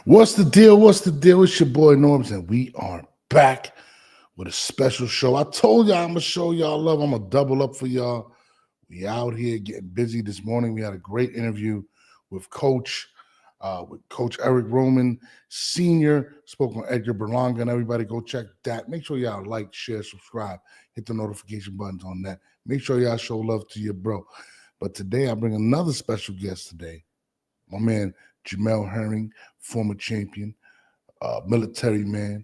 What's the deal? What's the deal? It's your boy Norms, and we are back with a special show. I told y'all I'm gonna show y'all love. I'm gonna double up for y'all. We out here getting busy this morning. We had a great interview with Coach Eric Roman Sr. Spoke on Edgar Berlanga, and everybody go check that. Make sure y'all like, share, subscribe, hit the notification buttons on that. Make sure y'all show love to your bro. But today I bring another special guest today, my man Jamel Herring, former champion, military man.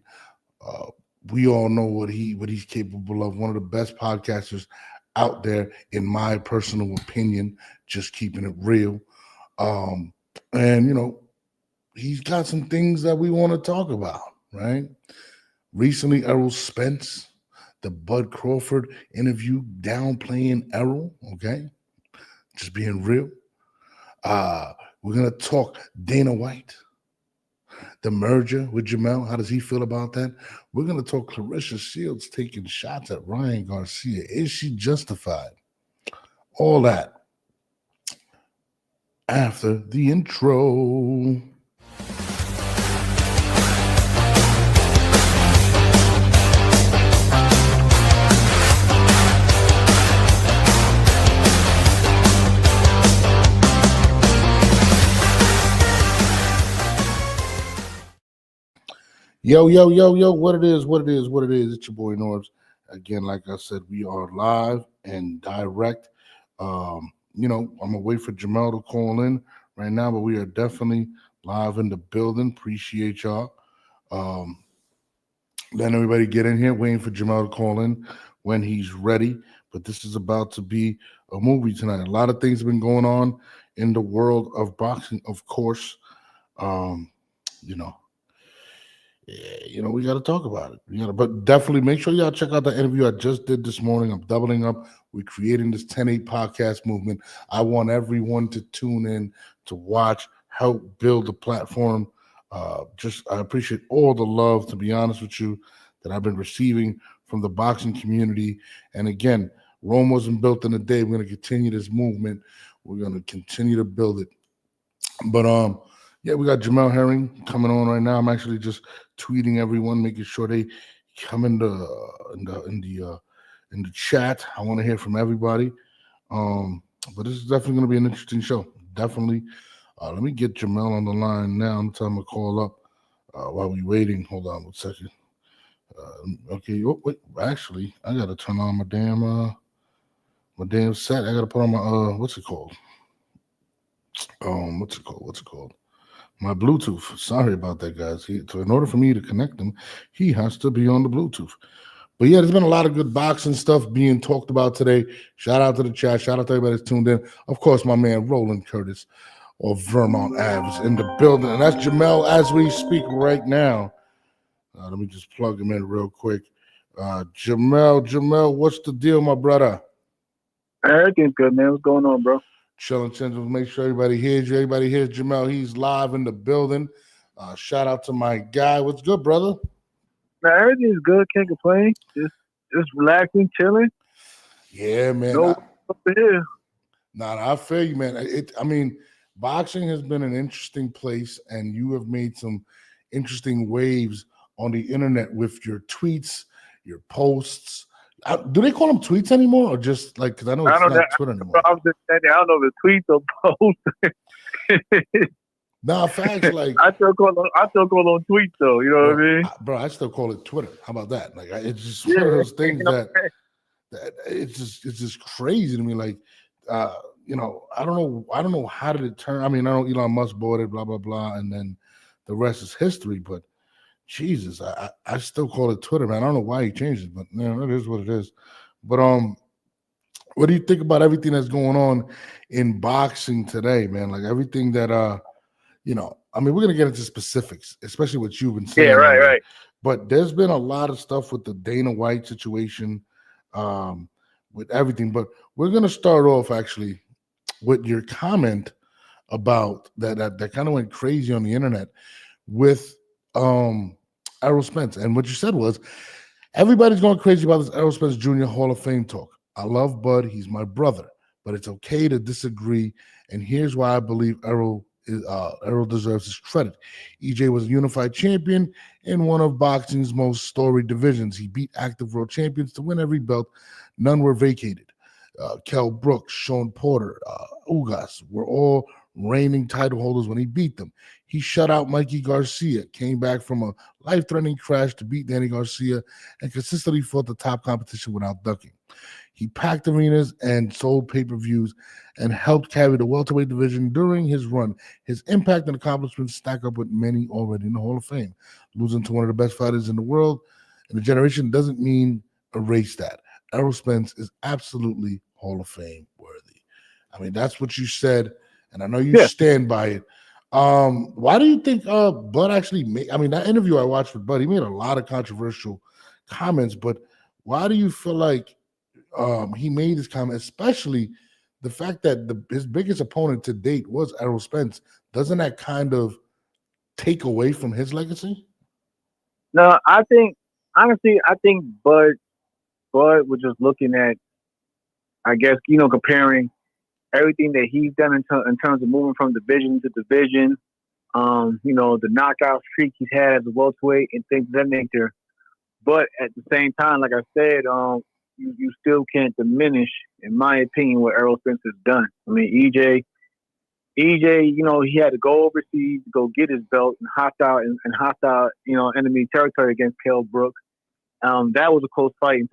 We all know what he's capable of. One of the best podcasters out there, in my personal opinion. Just keeping it real, and he's got some things that we want to talk about. Right? Recently, Errol Spence, the Bud Crawford interview, downplaying Errol. Okay, just being real. We're going to talk Dana White, the merger with Jamel. How does he feel about that? We're going to talk Clarissa Shields taking shots at Ryan Garcia. Is she justified? All that after the intro. Yo, what it is. It's your boy Norbs. Again, like I said, we are live and direct. I'm gonna wait for Jamel to call in right now, but we are definitely live in the building. Appreciate y'all. Letting everybody get in here, waiting for Jamel to call in when he's ready. But this is about to be a movie tonight. A lot of things have been going on in the world of boxing, of course. We got to talk about it. But definitely make sure y'all check out the interview I just did this morning. I'm doubling up. We're creating this 10-8 podcast movement. I want everyone to tune in, to watch, help build the platform. I appreciate all the love, to be honest with you, that I've been receiving from the boxing community. And again, Rome wasn't built in a day. We're going to continue this movement. We're going to continue to build it. But we got Jamel Herring coming on right now. I'm actually just tweeting everyone, making sure they come in the chat. I want to hear from everybody. But this is definitely going to be an interesting show. Definitely. Let me get Jamel on the line now. I'm telling him to call up while we're waiting. Hold on 1 second. Okay. Oh, wait. Actually, I got to turn on my damn set. I got to put on my what's it called? What's it called? My Bluetooth. Sorry about that, guys. So in order for me to connect him, he has to be on the Bluetooth. But yeah, there's been a lot of good boxing stuff being talked about today. Shout out to the chat. Shout out to everybody that's tuned in. Of course, my man Roland Curtis of Vermont Aves in the building. And that's Jamel as we speak right now. Let me just plug him in real quick. Jamel, what's the deal, my brother? Everything's good, man. What's going on, bro? Chilling. Make sure everybody hears you. Everybody hears Jamel. He's live in the building. Shout out to my guy. What's good, brother? Now, everything's good. Can't complain. Just relaxing, chilling. Yeah, man. I feel you, man. Boxing has been an interesting place, and you have made some interesting waves on the internet with your tweets, your posts. Do they call them tweets anymore, or just like? Because I know it's not Twitter anymore. I don't know if it's tweets or posts. Nah, facts. Like I still call them tweets, though. You know what I mean, bro? I still call it Twitter. How about that? Like, it's just one of those things that it's just crazy to me. Like, I don't know how did it turn. I mean, I know Elon Musk bought it, blah blah blah, and then the rest is history. But Jesus, I still call it Twitter, man. I don't know why he changed it, but it is what it is. But what do you think about everything that's going on in boxing today, man? Like everything that we're gonna get into specifics, especially what you've been saying. Yeah, right. But there's been a lot of stuff with the Dana White situation, with everything. But we're gonna start off actually with your comment about that kind of went crazy on the internet with Errol Spence. And what you said was, everybody's going crazy about this Errol Spence Jr. Hall of Fame talk. I love Bud. He's my brother. But it's okay to disagree. And here's why I believe Errol Errol deserves his credit. EJ was a unified champion in one of boxing's most storied divisions. He beat active world champions to win every belt. None were vacated. Kell Brooks, Sean Porter, Ugas were all reigning title holders when he beat them. He shut out Mikey Garcia, came back from a life-threatening crash to beat Danny Garcia, and consistently fought the top competition without ducking. He packed arenas and sold pay-per-views and helped carry the welterweight division during his run. His impact and accomplishments stack up with many already in the Hall of Fame. Losing to one of the best fighters in the world in a generation doesn't mean erase that. Errol Spence is absolutely Hall of Fame worthy. I mean, that's what you said, and I know you stand by it. Why do you think Bud actually made? I mean, that interview I watched with Bud, he made a lot of controversial comments, but why do you feel like he made this comment, especially the fact that his biggest opponent to date was Errol Spence? Doesn't that kind of take away from his legacy? No, I think honestly, I think Bud was just looking at, I guess, comparing everything that he's done in terms of moving from division to division. The knockout streak he's had as a welterweight and things of that nature. But at the same time, like I said, you still can't diminish, in my opinion, what Errol Spence has done. I mean, EJ, he had to go overseas to go get his belt in hostile, enemy territory against Kell Brooks. That was a close fight in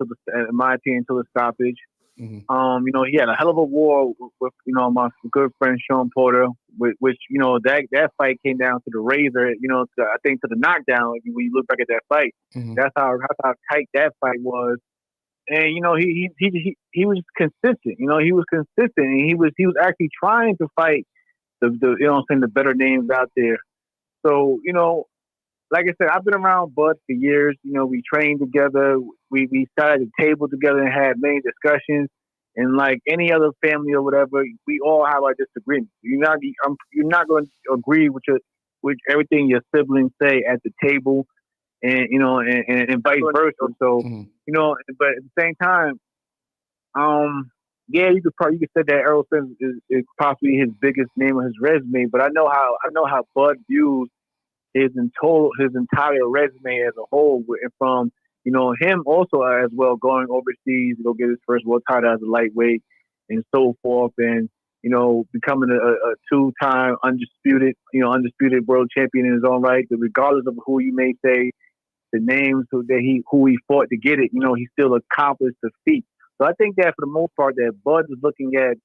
my opinion, until the stoppage. Mm-hmm. He had a hell of a war with my good friend Sean Porter, which that fight came down to the razor. I think to the knockdown. When you look back at that fight, Mm-hmm. that's how tight that fight was. And he was consistent. He was consistent, and he was actually trying to fight the better names out there. So like I said, I've been around Bud for years. We trained together. We sat at the table together and had many discussions. And like any other family or whatever, we all have our disagreements. You're not going to agree with everything your siblings say at the table, and and vice versa. So but at the same time, yeah, you could say that Errol Spence is possibly his biggest name on his resume. But I know how Bud views his entire resume as a whole, and from him also as well, going overseas to go get his first world title as a lightweight and so forth, and becoming a two-time undisputed world champion in his own right. Regardless of who you may say the names who he fought to get it, he still accomplished the feat. So I think that for the most part, that Bud is looking at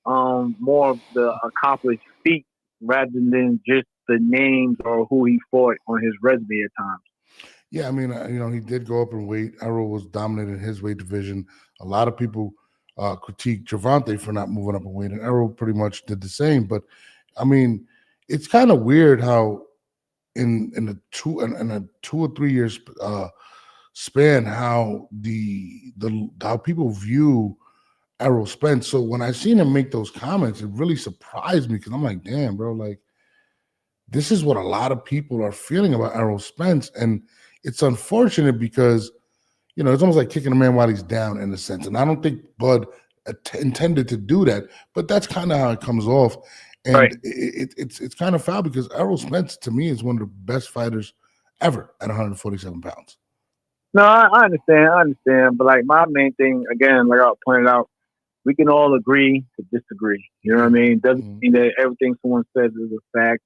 more of the accomplished feat rather than just the names or who he fought on his resume at times. Yeah, I mean, he did go up in weight. Errol was dominant in his weight division. A lot of people critiqued Gervonta for not moving up in weight, and Errol pretty much did the same. But I mean, it's kind of weird how in a 2 or 3 years span how how people view Errol Spence. So when I seen him make those comments, it really surprised me because I'm like, damn, bro, like this is what a lot of people are feeling about Errol Spence, and it's unfortunate because it's almost like kicking a man while he's down in a sense. And I don't think Bud intended to do that, but that's kind of how it comes off. And right. It's kind of foul because Errol Spence to me is one of the best fighters ever at 147 pounds. No, I understand. But like my main thing, again, like I pointed out, we can all agree to disagree. You know what I mean? Doesn't mean that everything someone says is a fact.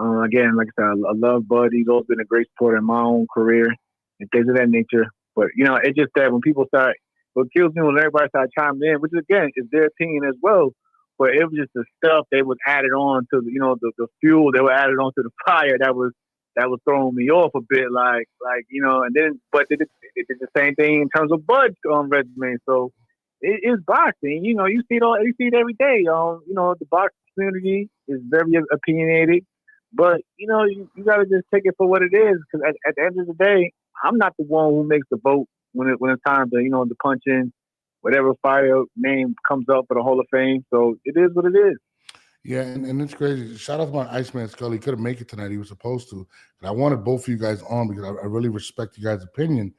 Again, like I said, I love Bud. He's always been a great supporter in my own career and things of that nature. But it's just that when people start, what kills me when everybody started chiming in, which again is their opinion as well. But it was just the stuff they was added on to the fuel they were added on to the fire that was throwing me off a bit. And then but they did the same thing in terms of Bud's resume. So it's boxing. You see it every day. The boxing community is very opinionated. But you got to just take it for what it is, because at the end of the day, I'm not the one who makes the vote when it's time to to punch in whatever fighter name comes up for the Hall of Fame. So it is what it is. Yeah, and it's crazy. Shout out to my Iceman Scully. He couldn't make it tonight. He was supposed to. And I wanted both of you guys on because I really respect you guys' opinion.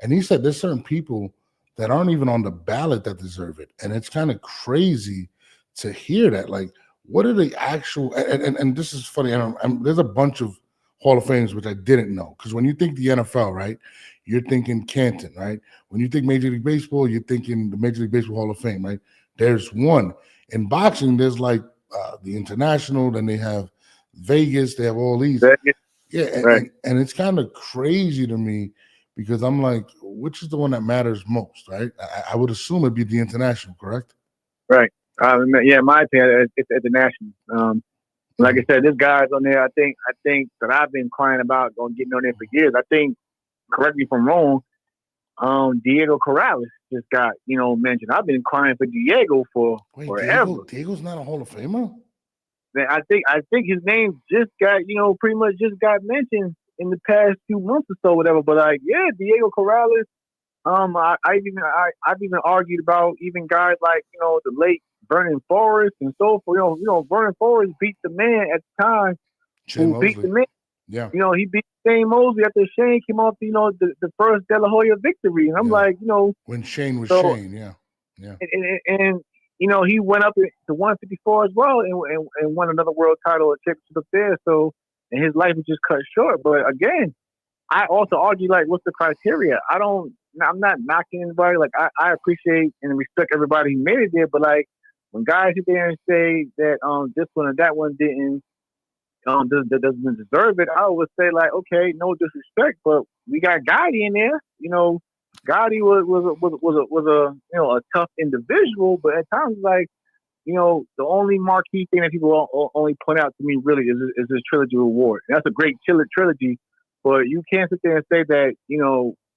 And he said there's certain people that aren't even on the ballot that deserve it. And it's kind of crazy to hear that. Like, what are the actual, and this is funny, and there's a bunch of Hall of Fames which I didn't know, because when you think the NFL, right, you're thinking Canton, right? When you think Major League Baseball, you're thinking the Major League Baseball Hall of Fame, right? There's one. In boxing, there's like the International, then they have Vegas, they have all these. Yeah, Right. and it's kind of crazy to me, because I'm like, which is the one that matters most, right? I would assume it'd be the International, correct? Right. Yeah, my opinion, it's at the National. Like I said, this guy's on there. I think that I've been crying about on getting on there for years. I think, correct me if I'm wrong, Diego Corrales just got mentioned. I've been crying for Diego for Wait, forever. Diego's not a Hall of Famer? I think his name just got pretty much just got mentioned in the past few months or so, whatever. But like, yeah, Diego Corrales. I've even argued about even guys like the late Vernon Forrest and so forth. Vernon Forrest beat the man at the time who beat the man. Yeah. He beat Shane Mosley after Shane came off the first De La Hoya victory. And I'm like, when Shane was Shane, yeah. And he went up to 154 as well and won another world title and championship up there. So, and his life was just cut short. But again, I also argue, like, what's the criteria? I'm not knocking anybody. Like, I appreciate and respect everybody who made it there. But like, when guys sit there and say that this one or that one didn't doesn't deserve it, I would say, like, okay, no disrespect, but we got Gotti in there. Gotti was a tough individual, but at times, like, the only marquee thing that people only point out to me really is this trilogy reward. And that's a great trilogy, but you can't sit there and say that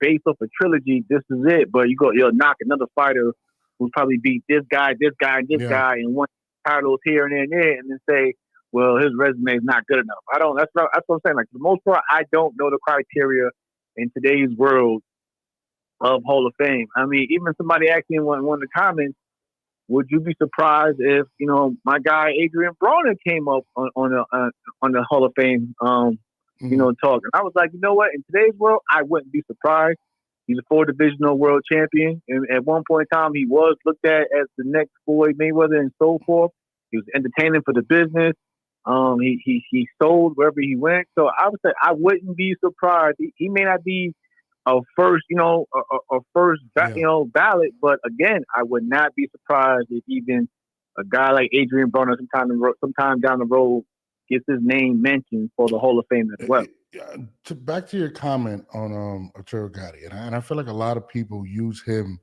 based off a trilogy, this is it. But you'll knock another fighter who's probably beat this guy, and this guy, and won titles here and there, and then say, well, his resume is not good enough. That's what I'm saying. Like, for the most part, I don't know the criteria in today's world of Hall of Fame. I mean, even somebody asked me in one of the comments, would you be surprised if my guy Adrian Broner came up on the Hall of Fame talk? And I was like, you know what? In today's world, I wouldn't be surprised. He's a 4-divisional world champion, and at one point in time, he was looked at as the next Floyd Mayweather and so forth. He was entertaining for the business. He sold wherever he went. So I would say I wouldn't be surprised. He may not be a first, ballot, but again, I would not be surprised if even a guy like Adrian Broner sometime down the road gets his name mentioned for the Hall of Fame as well. Back to your comment on Arturo Gatti, and I feel like a lot of people use him.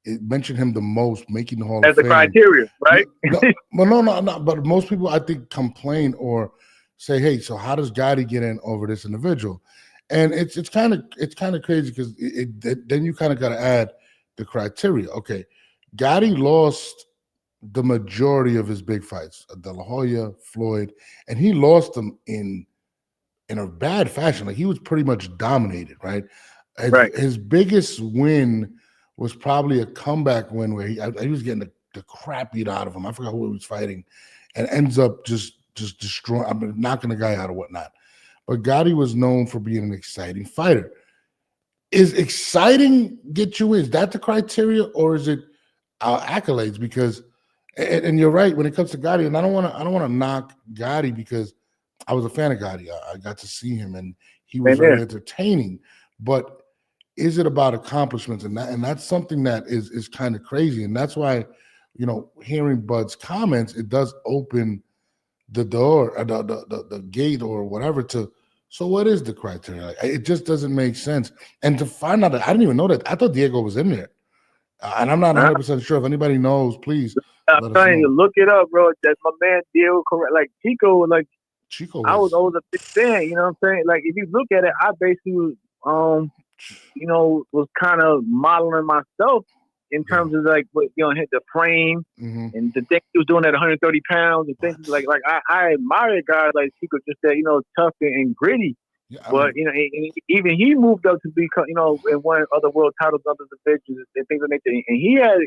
Mention him the most, making the Hall of Fame. As the criteria, right? No. But most people, I think, complain or say, "Hey, so how does Gotti get in over this individual?" And it's kind of crazy, because then you kind of got to add the criteria. Okay, Gotti lost the majority of his big fights, De La Hoya, Floyd, and he lost them in a bad fashion. Like, he was pretty much dominated, right? His biggest win was probably a comeback win where he was getting the crap beat out of him. I forgot who he was fighting, and ends up just destroying, knocking the guy out or whatnot. But Gotti was known for being an exciting fighter. Is exciting get you in? Is that the criteria, or is it our accolades? Because, and you're right when it comes to Gotti, and I don't want to knock Gotti, because I was a fan of Gotti. I got to see him, and he was very entertaining. But is it about accomplishments? And that's something that is kind of crazy. And that's why, hearing Bud's comments, it does open the door, the gate or whatever to, so what is the criteria? Like, it just doesn't make sense. And to find out that, I didn't even know that. I thought Diego was in there. And I'm not 100% sure. If anybody knows, please I'm trying to look it up, bro. That's my man Diego, like Chico, I was always a big fan, you know what I'm saying? Like, if you look at it, I basically was kind of modeling myself in terms of like what hit the frame and the things he was doing at 130 pounds and things like I admire guys like Chico, just that tough and gritty. Yeah, but and even he moved up to become and won other world titles, other divisions and things like that. And he had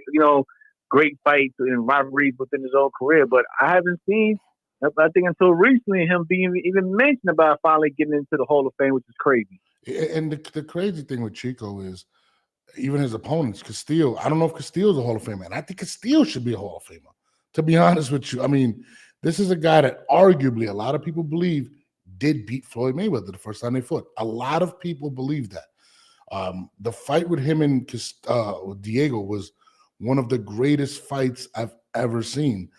great fights and rivalries within his own career. But I haven't seen, I think until recently, him being even mentioned about finally getting into the Hall of Fame, which is crazy. And the crazy thing with Chico is even his opponents, Castillo. I don't know if Castillo's a Hall of Famer, and I think Castillo should be a Hall of Famer, to be honest with you. I mean, This is a guy that arguably a lot of people believe did beat Floyd Mayweather the first time they fought. A lot of people believe that. The fight with him and with Diego was one of the greatest fights I've ever seen.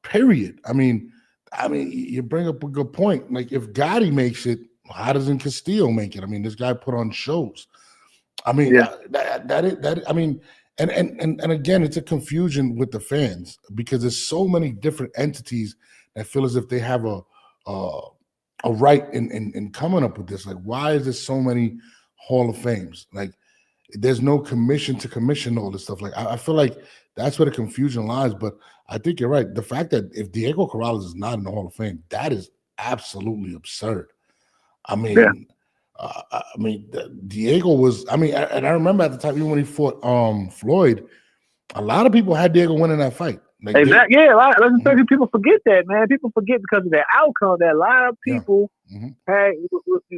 Period. I mean, you bring up a good point. Like, if Gotti makes it, how doesn't Castillo make it? I mean, this guy put on shows. I mean, I mean, and again, it's a confusion with the fans because there's so many different entities that feel as if they have a right in coming up with this. Like, why is there so many Hall of Fames? Like, there's no commission to commission all this stuff. Like, I feel like that's where the confusion lies. But I think you're right. The fact that if Diego Corrales is not in the Hall of Fame, that is absolutely absurd. I mean, Diego was. I mean, and I remember at the time, even when he fought Floyd, a lot of people had Diego winning that fight. Like, exactly. Yeah, a lot of people forget that, man. People forget because of the outcome that a lot of people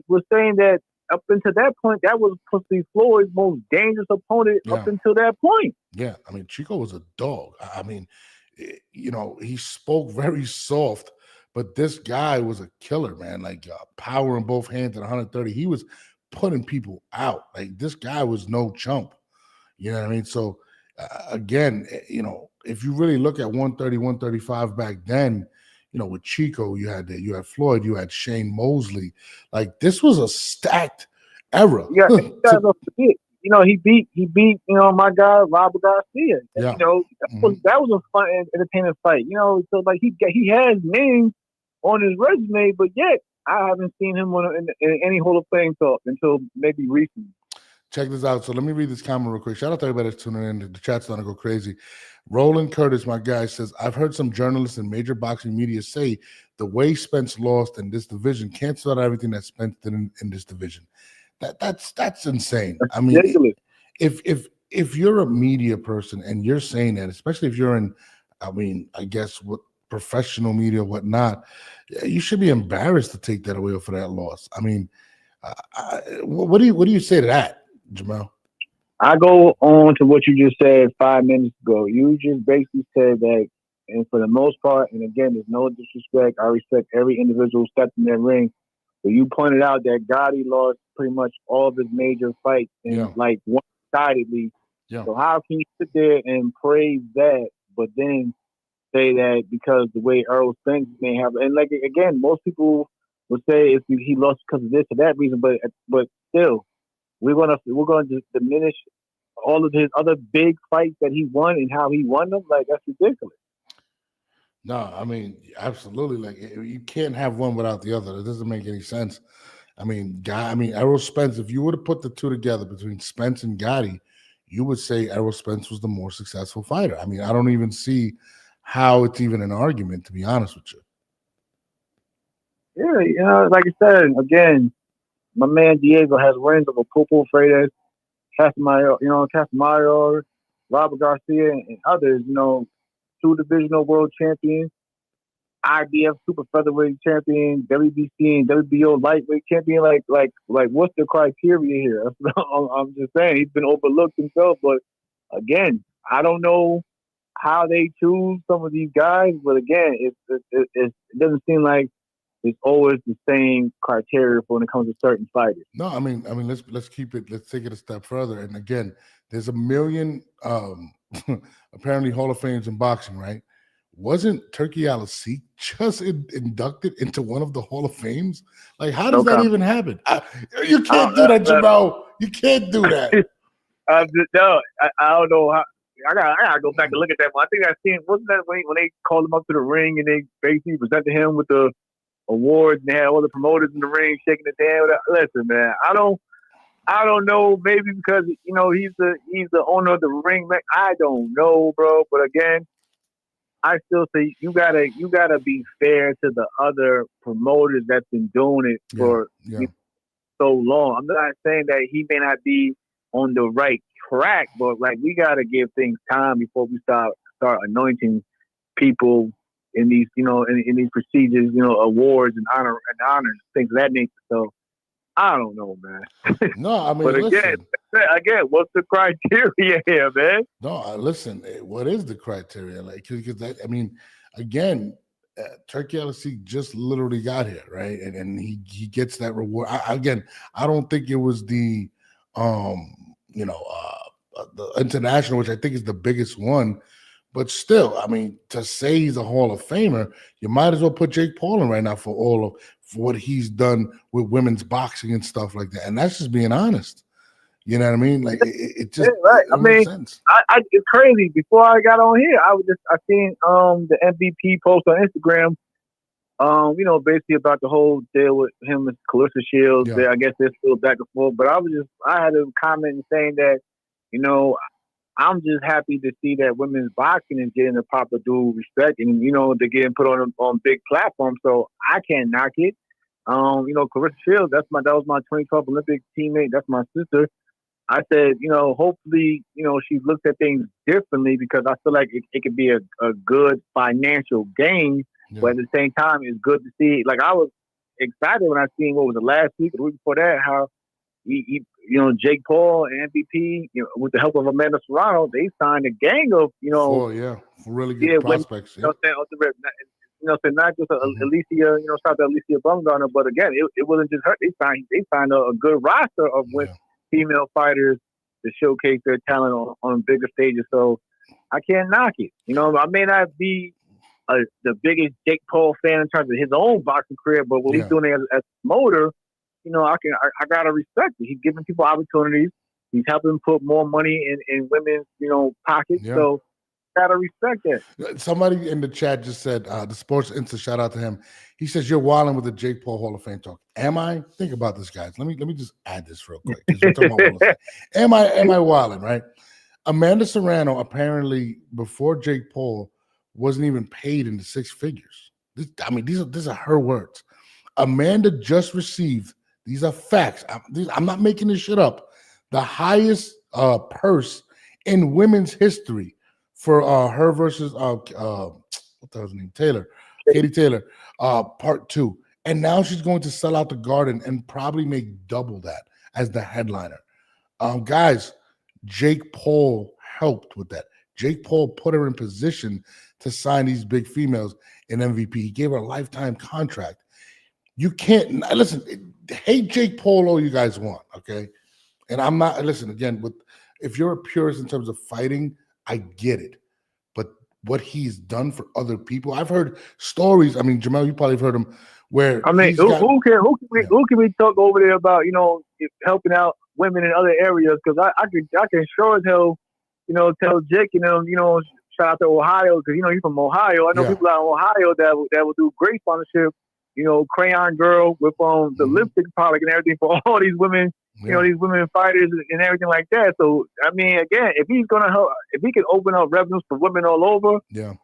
were saying that up until that point, that was supposed to be Floyd's most dangerous opponent up until that point. Yeah, I mean, Chico was a dog. I mean, you know, he spoke very soft, but this guy was a killer, man. Like, power in both hands at 130. He was putting people out. Like, this guy was no chump. You know what I mean? So, again, you know, if you really look at 130, 135 back then, you know, with Chico, you had Floyd, you had Shane Mosley. Like, this was a stacked era. Yeah, don't forget. You know, he beat, you know, my guy Robert Garcia. Yeah. You know, that was a fun, entertaining fight. You know, so like he has names on his resume, but yet I haven't seen him in any Hall of Fame until maybe recently. Check this out. So let me read this comment real quick. Shout out to everybody that's tuning in. The chat's starting to go crazy. Roland Curtis, my guy, says, I've heard some journalists and major boxing media say the way Spence lost in this division canceled out everything that Spence did in this division. That's insane. I mean, if you're a media person and you're saying that, especially if you're in, I mean, I guess what professional media, whatnot, you should be embarrassed to take that away for that loss. I mean, what do you say to that, Jamel? I go on to what you just said 5 minutes ago. You just basically said that, and for the most part, and again, there's no disrespect. I respect every individual who stepped in that ring. But you pointed out that Gotti lost pretty much all of his major fights and like one-sidedly. Yeah. So how can you sit there and praise that, but then say that because the way Errol Spence may have, and like again, most people would say if he lost because of this or that reason, but still, we're gonna just diminish all of his other big fights that he won and how he won them. Like, that's ridiculous. No, I mean, absolutely. Like, you can't have one without the other. It doesn't make any sense. I mean, Errol Spence, if you were to put the two together between Spence and Gotti, you would say Errol Spence was the more successful fighter. I mean, I don't even see how it's even an argument, to be honest with you. Yeah, you know, like I said, again, my man Diego has wins over Popo Freitas, Casamayor, Robert Garcia, and others. You know, 2 divisional world champions, IBF super featherweight champion, WBC and WBO lightweight champion. Like, what's the criteria here? I'm just saying he's been overlooked himself. But again, I don't know how they choose some of these guys. But again, it doesn't seem like it's always the same criteria for when it comes to certain fighters. No, I mean, let's keep it. Let's take it a step further. And again, there's a million apparently Hall of Fames in boxing, right? Wasn't Turki Al-Asik just inducted into one of the Hall of Fames? Like, how does that even happen? You can't do that, Jamel. You can't do that. No, I don't know how. I gotta go back and look at that one. I think I seen, wasn't that when they called him up to the ring and they basically presented him with the awards and they had all the promoters in the ring shaking their hand. Listen, man, I don't know. Maybe because you know he's the owner of the ring. I don't know, bro. But again, I still say you gotta be fair to the other promoters that's been doing it for so long. I'm not saying that he may not be on the right track, but like we gotta give things time before we start anointing people in these, you know, in these procedures, you know, awards and honors, things of that nature. So I don't know, man. No, I mean, but again, what's the criteria here, man? No, listen. What is the criteria? Like, because I mean, again, Turkey LSC just literally got here, right? And he gets that reward. I don't think it was the the international, which I think is the biggest one. But still, I mean, to say he's a Hall of Famer, you might as well put Jake Paul in right now for what he's done with women's boxing and stuff like that. And that's just being honest. You know what I mean? Like it just right. it makes sense. It's crazy. Before I got on here, I seen the MVP post on Instagram. Basically about the whole deal with him and Clarissa Shields. Yeah. I guess they're still back and forth. But I had a comment saying that, I'm just happy to see that women's boxing is getting the proper due respect, and they're getting put on big platforms. So I can't knock it. Clarissa Shields, that was my 2012 Olympic teammate. That's my sister. I said, hopefully, she looks at things differently, because I feel like it could be a good financial gain. Yeah. But at the same time, it's good to see. Like, I was excited when I seen, what was it, last week or the week before that, how he Jake Paul and MVP, with the help of Amanda Serrano, they signed a gang of, for really good prospects. So not just Alicia, shout out to Alicia Bumgarner, but again, it wasn't just her. They signed a good roster of female fighters to showcase their talent on bigger stages. So I can't knock it. I may not be the biggest Jake Paul fan in terms of his own boxing career, but what he's doing as a promoter, I gotta respect it. He's giving people opportunities. He's helping put more money in women's, pockets. Yeah. So gotta respect that. Somebody in the chat just said, the Sports Insta, shout out to him. He says, you're wilding with the Jake Paul Hall of Fame talk. Am I? Think about this, guys. Let me just add this real quick, because we're talking about Hall of Fame. Am I wilding, right? Amanda Serrano, apparently, before Jake Paul, wasn't even paid in the six figures. These are her words. Amanda just received, these are facts, I'm not making this shit up, the highest purse in women's history for her versus what the hell's her name? Katie Taylor, part 2. And now she's going to sell out the Garden and probably make double that as the headliner. Guys, Jake Paul helped with that. Jake Paul put her in position to sign these big females in MVP. He gave her a lifetime contract. You can't listen. Hate Jake Paul all you guys want, okay? And I'm not. Listen again. If you're a purist in terms of fighting, I get it. But what he's done for other people, I've heard stories. I mean, Jamel, you probably have heard them. Where who can we talk over there about helping out women in other areas? Because I can sure as hell tell Jake shout out to Ohio, because he's from Ohio. I know people out in Ohio that will do great sponsorship. Crayon Girl with the lipstick product and everything for all these women. These women fighters and everything like that. So I mean, again, if he's gonna help, if he can open up revenues for women all over, and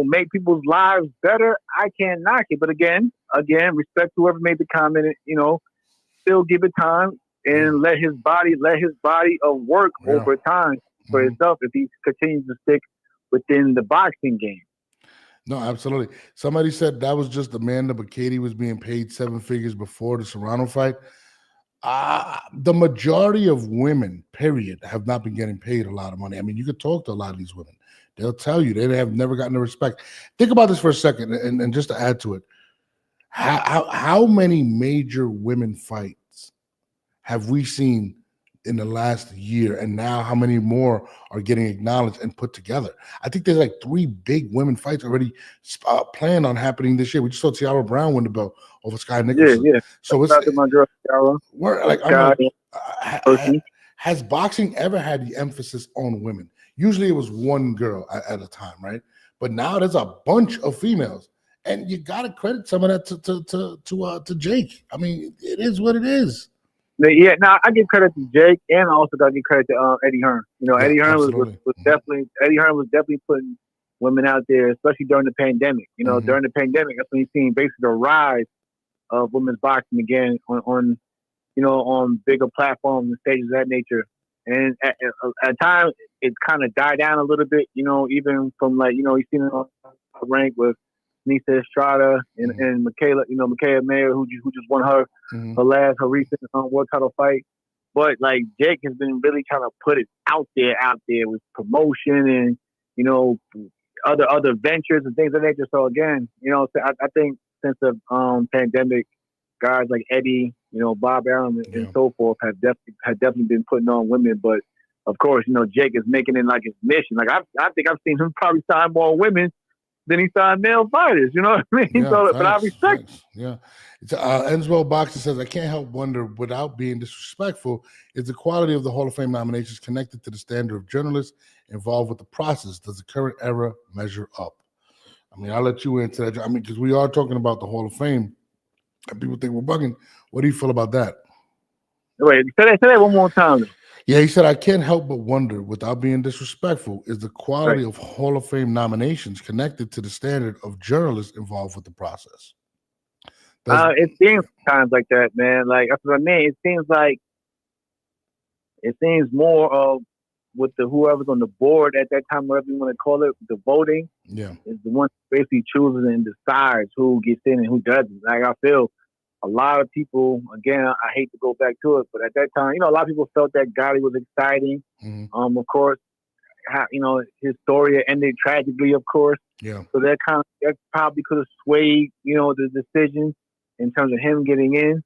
make people's lives better, I can't knock it. But again, respect whoever made the comment. Still give it time and let his body work over time for himself if he continues to stick within the boxing game. No, absolutely. Somebody said that was just Amanda, but Katie was being paid 7 figures before the Serrano fight. The majority of women, period, have not been getting paid a lot of money. I mean, you could talk to a lot of these women. They'll tell you they have never gotten the respect. Think about this for a second, and just to add to it, how many major women fights have we seen in the last year, and now how many more are getting acknowledged and put together? I think there's like 3 big women fights already planned on happening this year. We just saw Tiara Brown win the belt over Sky Nicholson. Yeah. So it's my girl, has boxing ever had the emphasis on women? Usually it was one girl at a time, right? But now there's a bunch of females, and you got to credit some of that to Jake. I mean, it is what it is. Yeah, now I give credit to Jake, and I also got to give credit to Eddie Hearn. Eddie Hearn was definitely putting women out there, especially during the pandemic. During the pandemic, that's when you seen basically the rise of women's boxing again on bigger platforms and stages of that nature. And at times it kind of died down a little bit. Even from you seen it on rank with Nisa Estrada and Michaela Mayer, who just won her recent world title fight. But Jake has been really trying to put it out there with promotion and other ventures and things of that nature. So again, I think since the pandemic, guys like Eddie, Bob Allen and Yeah. so forth have definitely been putting on women. But of course, Jake is making it like his mission. Like I think I've seen him probably sign more women than he signed male fighters. You know what I mean? Yeah, So, but I facts, respect. facts. Yeah. It's, Enswell Boxer says, I can't help wonder, without being disrespectful, is the quality of the Hall of Fame nominations connected to the standard of journalists involved with the process? Does the current era measure up? I mean, I'll let you into that. I mean, because we are talking about the Hall of Fame, and people think we're bugging. What do you feel about that? Wait, say that one more time. Yeah, he said, I can't help but wonder, without being disrespectful, is the quality Right. of Hall of Fame nominations connected to the standard of journalists involved with the process? It seems times like that, man. Like that's what I mean. It seems more of with the whoever's on the board at that time, whatever you want to call it, the voting Yeah. is the one who basically chooses and decides who gets in and who doesn't. Like I feel a lot of people, again, I hate to go back to it, but at that time, a lot of people felt that Gotti was exciting. Mm-hmm. Of course, his story ended tragically, of course. Yeah. So that probably could have swayed, the decision in terms of him getting in.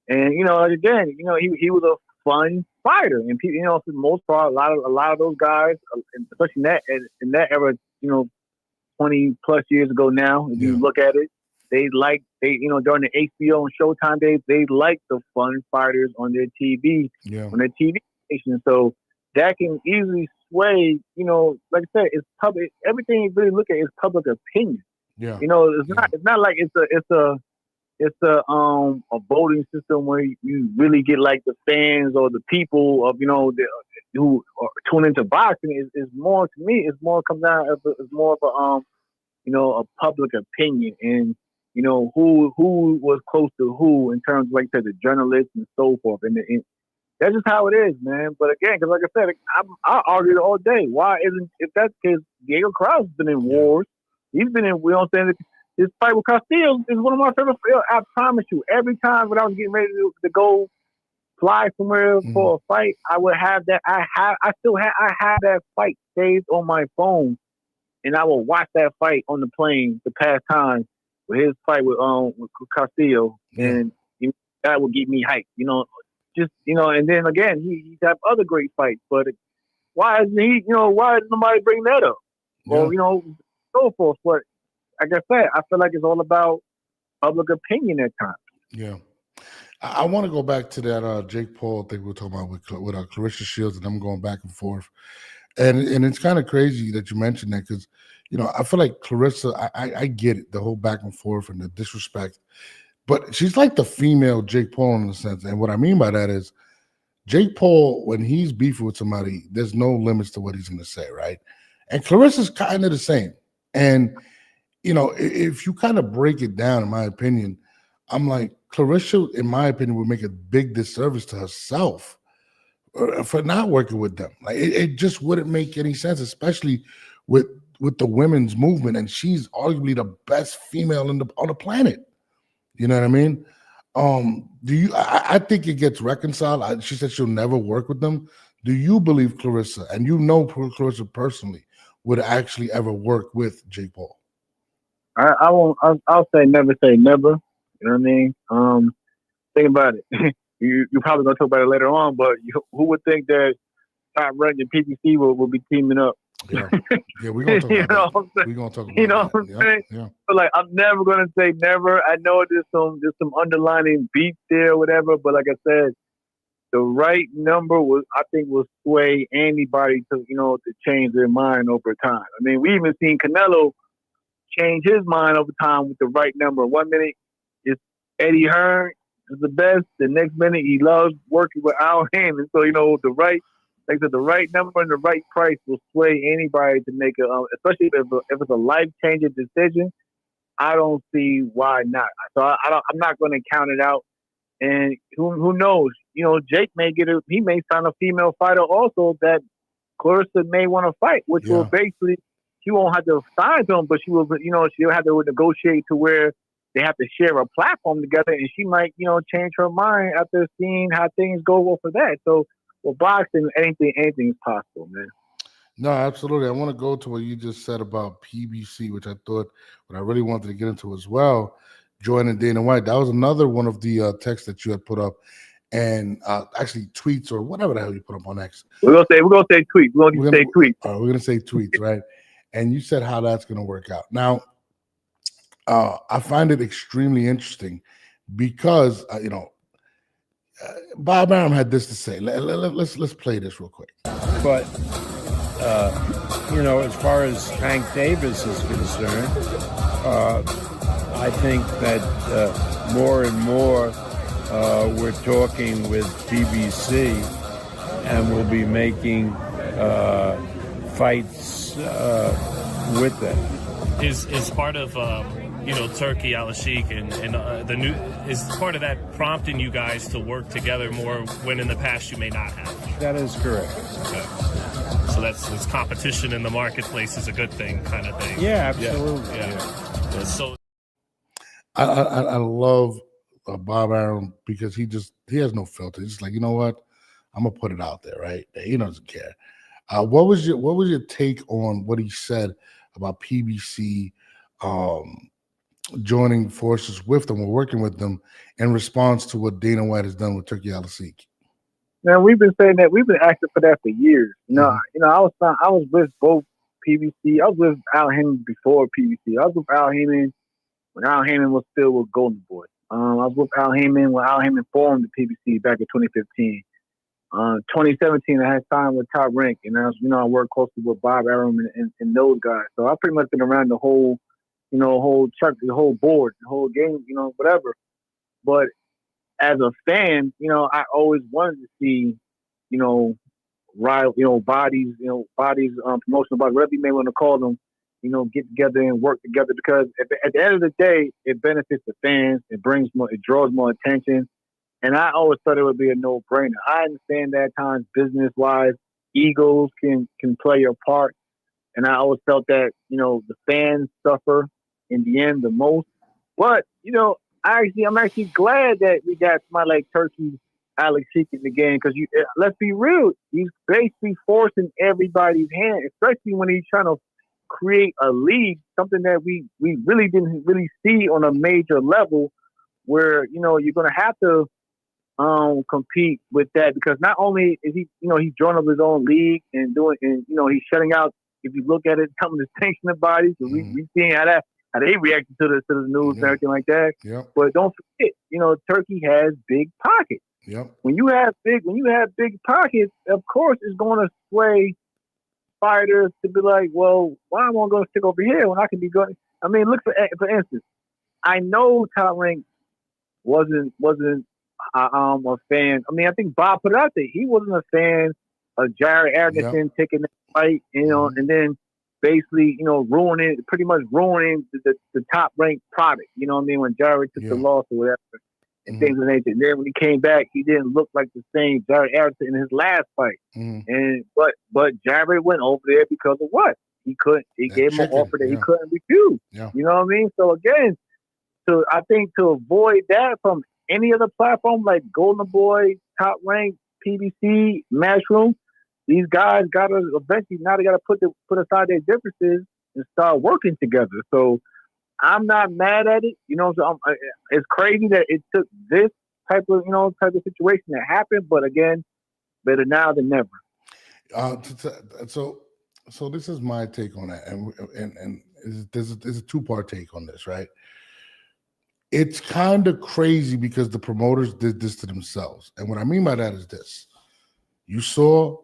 And again, he was a fun fighter, and people, for the most part, a lot of those guys, especially in that era, 20 plus years ago now, if you look at it, during the HBO and Showtime days, they liked the fun fighters on their TV, on their TV station. So that can easily sway, like I said, it's public. Everything you really look at is public opinion. Yeah. It's not like it's a voting system where you really get like the fans or the people of who tune into boxing. Is more, to me, it's more comes down as it's more of a public opinion, and who was close to who in terms of, like I said, the journalists and so forth, and that's just how it is, man. But again, because like I said, I argued all day. Why isn't, if that's the case, Diego Krause's been in wars. He's been in, his fight with Castillo is one of my favorite. I promise you, every time when I was getting ready to go fly somewhere for a fight, I would have that. I have that fight saved on my phone, and I will watch that fight on the plane to pass time with his fight with Castillo, and that would get me hyped. And then again, he's have other great fights, but why isn't he? Why does nobody bring that up? Or so forth. But like I said, I feel like it's all about public opinion at times. Yeah. I want to go back to that Jake Paul thing we were talking about with Clarissa Shields, and I'm going back and forth. And it's kind of crazy that you mentioned that because, I feel like Clarissa, I get it, the whole back and forth and the disrespect. But she's like the female Jake Paul in a sense. And what I mean by that is Jake Paul, when he's beefing with somebody, there's no limits to what he's going to say, right? And Clarissa's kind of the same. And if you kind of break it down, in my opinion, I'm like, Clarissa, in my opinion, would make a big disservice to herself for not working with them. Like it just wouldn't make any sense, especially with the women's movement. And she's arguably the best female on the planet. You know what I mean? I think it gets reconciled. She said she'll never work with them. Do you believe Clarissa, and Clarissa personally, would actually ever work with Jake Paul? I won't. I'll say never say never. You know what I mean? Think about it. You're probably gonna talk about it later on, but who would think that Top Rank and PPC will be teaming up? Yeah, we're gonna talk about that. We're gonna talk about that. What I'm saying? Yeah. So like, I'm never gonna say never. I know there's some underlining beef there, or whatever. But like I said, the right number will sway anybody to change their mind over time. I mean, we even seen Canelo change his mind over time with the right number. 1 minute it's Eddie Hearn is the best. The next minute he loves working with Al Hammond. So the right number and the right price will sway anybody to make especially if it's a life changing decision. I don't see why not. So I'm not going to count it out. And who knows? Jake he may sign a female fighter also that Clarissa may want to fight, which will basically, she won't have to sign to him, but she'll have to negotiate to where they have to share a platform together, and she might, change her mind after seeing how things go for that. So, with boxing, anything is possible, man. No, absolutely. I want to go to what you just said about PBC, which I thought what I really wanted to get into as well. Joining Dana White. That was another one of the texts that you had put up, and actually tweets or whatever the hell you put up on X. We're gonna say tweets. We're gonna say tweets, right? And you said how that's gonna work out. Now, I find it extremely interesting because Bob Arum had this to say. Let's play this real quick. But as far as Hank Davis is concerned, I think that more and more we're talking with BBC, and we'll be making fights with them. Is part of Turki Al-Sheikh and the new is part of that prompting you guys to work together more when in the past you may not have. That is correct. Okay. So that's competition in the marketplace is a good thing, kind of thing. Yeah, absolutely. Yeah. So I love Bob Arum because he has no filter. He's just like, you know what, I'm gonna put it out there, right? He doesn't care. What was your take on what he said about PBC joining forces with them or working with them in response to what Dana White has done with Turki Al-Sheikh? Now we've been saying that, we've been asking for that for years. I was with both PBC. I was with Al Heyman before PBC. I was with Al Heyman when Al Heyman was still with Golden Boy. I was with Al Heyman when Al Heyman formed the PBC back in 2015. 2017, I had time with Top Rank, and I worked closely with Bob Arum and those guys. So I've pretty much been around the whole church, the whole board, the whole game, whatever. But as a fan, I always wanted to see, bodies, promotional bodies, whatever you may want to call them, get together and work together, because at the end of the day, it benefits the fans. It draws more attention. And I always thought it would be a no-brainer. I understand that at times, business-wise, egos can play a part. And I always felt that, the fans suffer in the end the most. But, I'm actually glad that we got somebody like Turki Al-Sheikh in the game, because let's be real, he's basically forcing everybody's hand, especially when he's trying to create a league, something that we really didn't really see on a major level, where, you're going to have to compete with that, because not only is he, he's drawing up his own league and he's shutting out, if you look at it, some of the sanctioning bodies, we've seen how they reacted to the news and everything like that. Yep. But don't forget, Turkey has big pockets. Yep. When you have big pockets, of course it's going to sway fighters to be like, well, why am I going to stick over here when I can be going? I mean, look for instance, I know Top Rank wasn't a fan. I mean, I think Bob put it out there. He wasn't a fan of Jared Anderson taking that fight, and then basically, pretty much ruining the Top Rank product. You know what I mean? When Jared took the loss or whatever, and things of that nature. And then when he came back, he didn't look like the same Jared Anderson in his last fight. And but Jared went over there because of what? He gave him an offer that he couldn't refuse. Yeah. You know what I mean? So again, I think to avoid that from any other platform like Golden Boy, Top Rank, PBC, Matchroom, these guys gotta eventually, now they gotta put aside their differences and start working together. So I'm not mad at it. So it's crazy that it took this type of situation to happen. But again, better now than never. So this is my take on that, and there's a two-part take on this, right? It's kind of crazy because the promoters did this to themselves, and what I mean by that is this: you saw,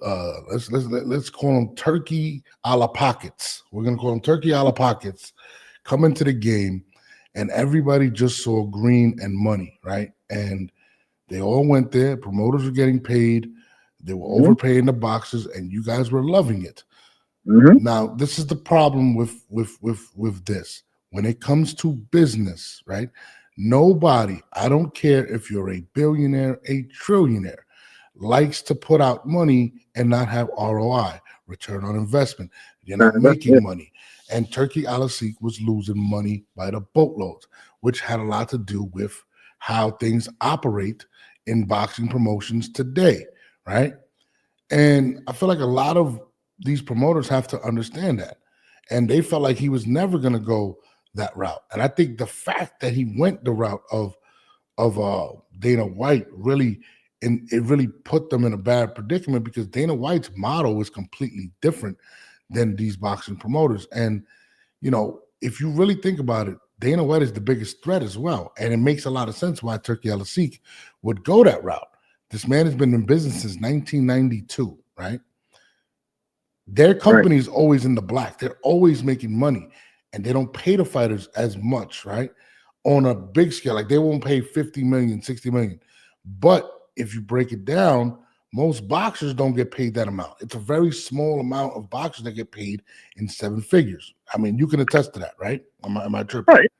let's call them Turkey a la pockets. We're gonna call them Turkey a la pockets come into the game, and everybody just saw green and money, right? And they all went there. Promoters were getting paid. They were overpaying the boxers, and you guys were loving it. Now, this is the problem with this. When it comes to business, right? Nobody, I don't care if you're a billionaire, a trillionaire, likes to put out money and not have ROI, return on investment. You're not making money. And Turki Al-Sheikh was losing money by the boatloads, which had a lot to do with how things operate in boxing promotions today, right? And I feel like a lot of these promoters have to understand that. And they felt like he was never going to go that route. And I think the fact that he went the route of Dana White really put them in a bad predicament, because Dana White's model is completely different than these boxing promoters. And, if you really think about it, Dana White is the biggest threat as well. And it makes a lot of sense why Turki Al-Sheikh would go that route. This man has been in business since 1992, right? Their company is always in the black. They're always making money, and they don't pay the fighters as much, right? On a big scale, like they won't pay 50 million, 60 million. But if you break it down, most boxers don't get paid that amount. It's a very small amount of boxers that get paid in 7 figures. I mean, you can attest to that, right? Am I tripping? Right.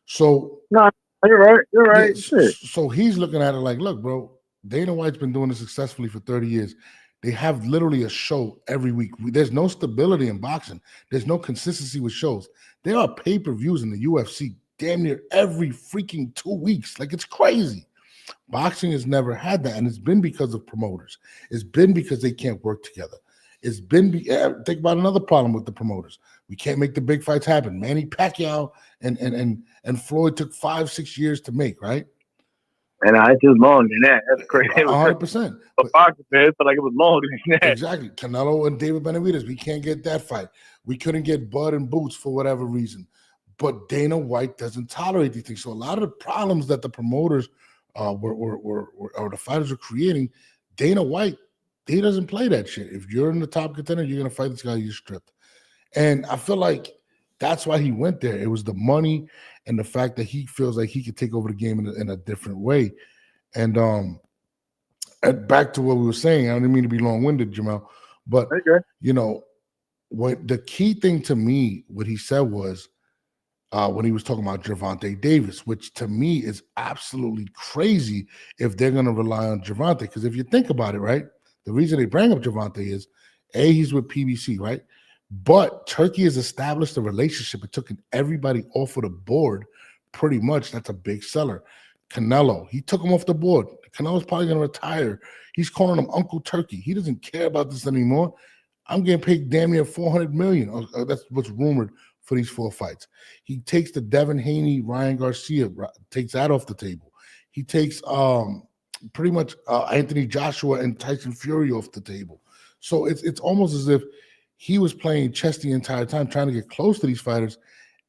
So no, you're right. You're right. Yeah, so he's looking at it like, look, bro, Dana White's been doing this successfully for 30 years. They have literally a show every week. There's no stability in boxing. There's no consistency with shows. There are pay-per-views in the UFC damn near every freaking 2 weeks. Like, it's crazy. Boxing has never had that, and it's been because of promoters. It's been because they can't work together. It's been think about another problem with the promoters. We can't make the big fights happen. Manny Pacquiao and Floyd took 5-6 years to make, right? And I just longer than that. That's crazy. 100%. But boxing fans felt like it was longer than that. Exactly. Canelo and David Benavidez, we can't get that fight. We couldn't get Bud and Boots for whatever reason. But Dana White doesn't tolerate these things. So a lot of the problems that the promoters or the fighters are creating, Dana White, he doesn't play that shit. If you're in the top contender, you're gonna fight this guy, you're stripped. And I feel like that's why he went there. It was the money and the fact that he feels like he could take over the game in a different way. And back to what we were saying, I didn't mean to be long-winded, Jamel, but what the key thing to me, what he said was, when he was talking about Gervonta Davis, which to me is absolutely crazy if they're going to rely on Gervonta. Because if you think about it, right, the reason they bring up Gervonta is, A, he's with PBC, right? But Turki has established a relationship. It took everybody off of the board pretty much. That's a big seller. Canelo, he took him off the board. Canelo's probably going to retire. He's calling him Uncle Turki. He doesn't care about this anymore. I'm getting paid damn near $400 million. That's what's rumored for these 4 fights. He takes the Devin Haney, Ryan Garcia, takes that off the table. He takes pretty much Anthony Joshua and Tyson Fury off the table. So it's almost as if he was playing chess the entire time, trying to get close to these fighters.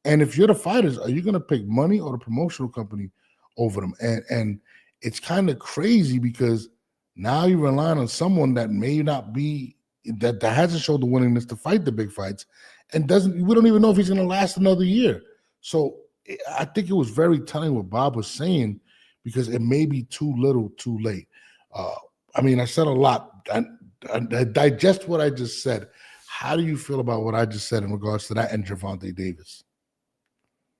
And if you're the fighters, are you going to pick money or the promotional company over them? And it's kind of crazy because now you're relying on someone that may not be, that hasn't showed the willingness to fight the big fights, and we don't even know if he's going to last another year. So I think it was very telling what Bob was saying, because it may be too little, too late. I mean, I said a lot. I digest what I just said. How do you feel about what I just said in regards to that and Gervonta Davis?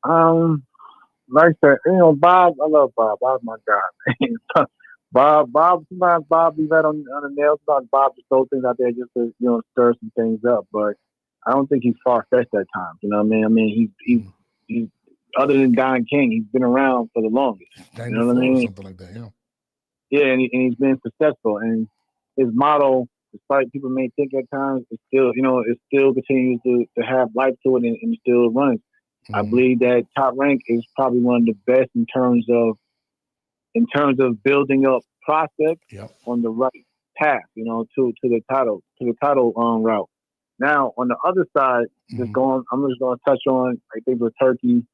Like that, Bob, I love Bob. Bob's my guy. Bob, sometimes Bob be right on the nail. Sometimes Bob just throws things out there just to, stir some things up. But I don't think he's far-fetched at times. You know what I mean? I mean, he's other than Don King, he's been around for the longest. You know what I mean? Something like that, yeah. Yeah, and he's been successful. And his model, despite people may think at times, it still continues to have life to it and still runs. Mm-hmm. I believe that Top Rank is probably one of the best in terms of building up prospects on the right path, to the title route. Now on the other side, I'm just going to touch on, I think, the Turki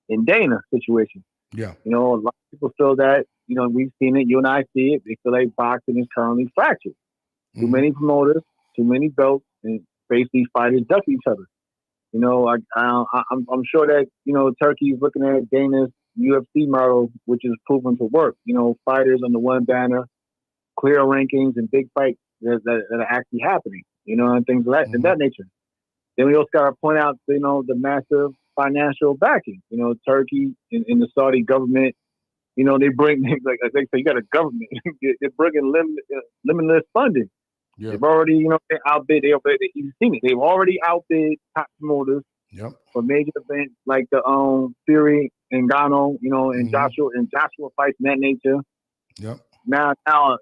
and Dana situation. Yeah. A lot of people feel that, we've seen it, you and I see it. They feel like boxing is currently fractured. Too many promoters, too many belts, and basically fighters duck each other. I'm sure that, Turki is looking at Dana's UFC model, which is proven to work. Fighters under one banner, clear rankings, and big fights that are actually happening, and things of that nature. Then we also got to point out, the massive financial backing. Turki and the Saudi government, they bring, like they say, you got a government. They're bringing limitless funding. Yeah. They've already, they outbid. You've seen it. They've already outbid top promoters for major events like the Fury and Gano, and Joshua fights in that nature. Yep. Now, Now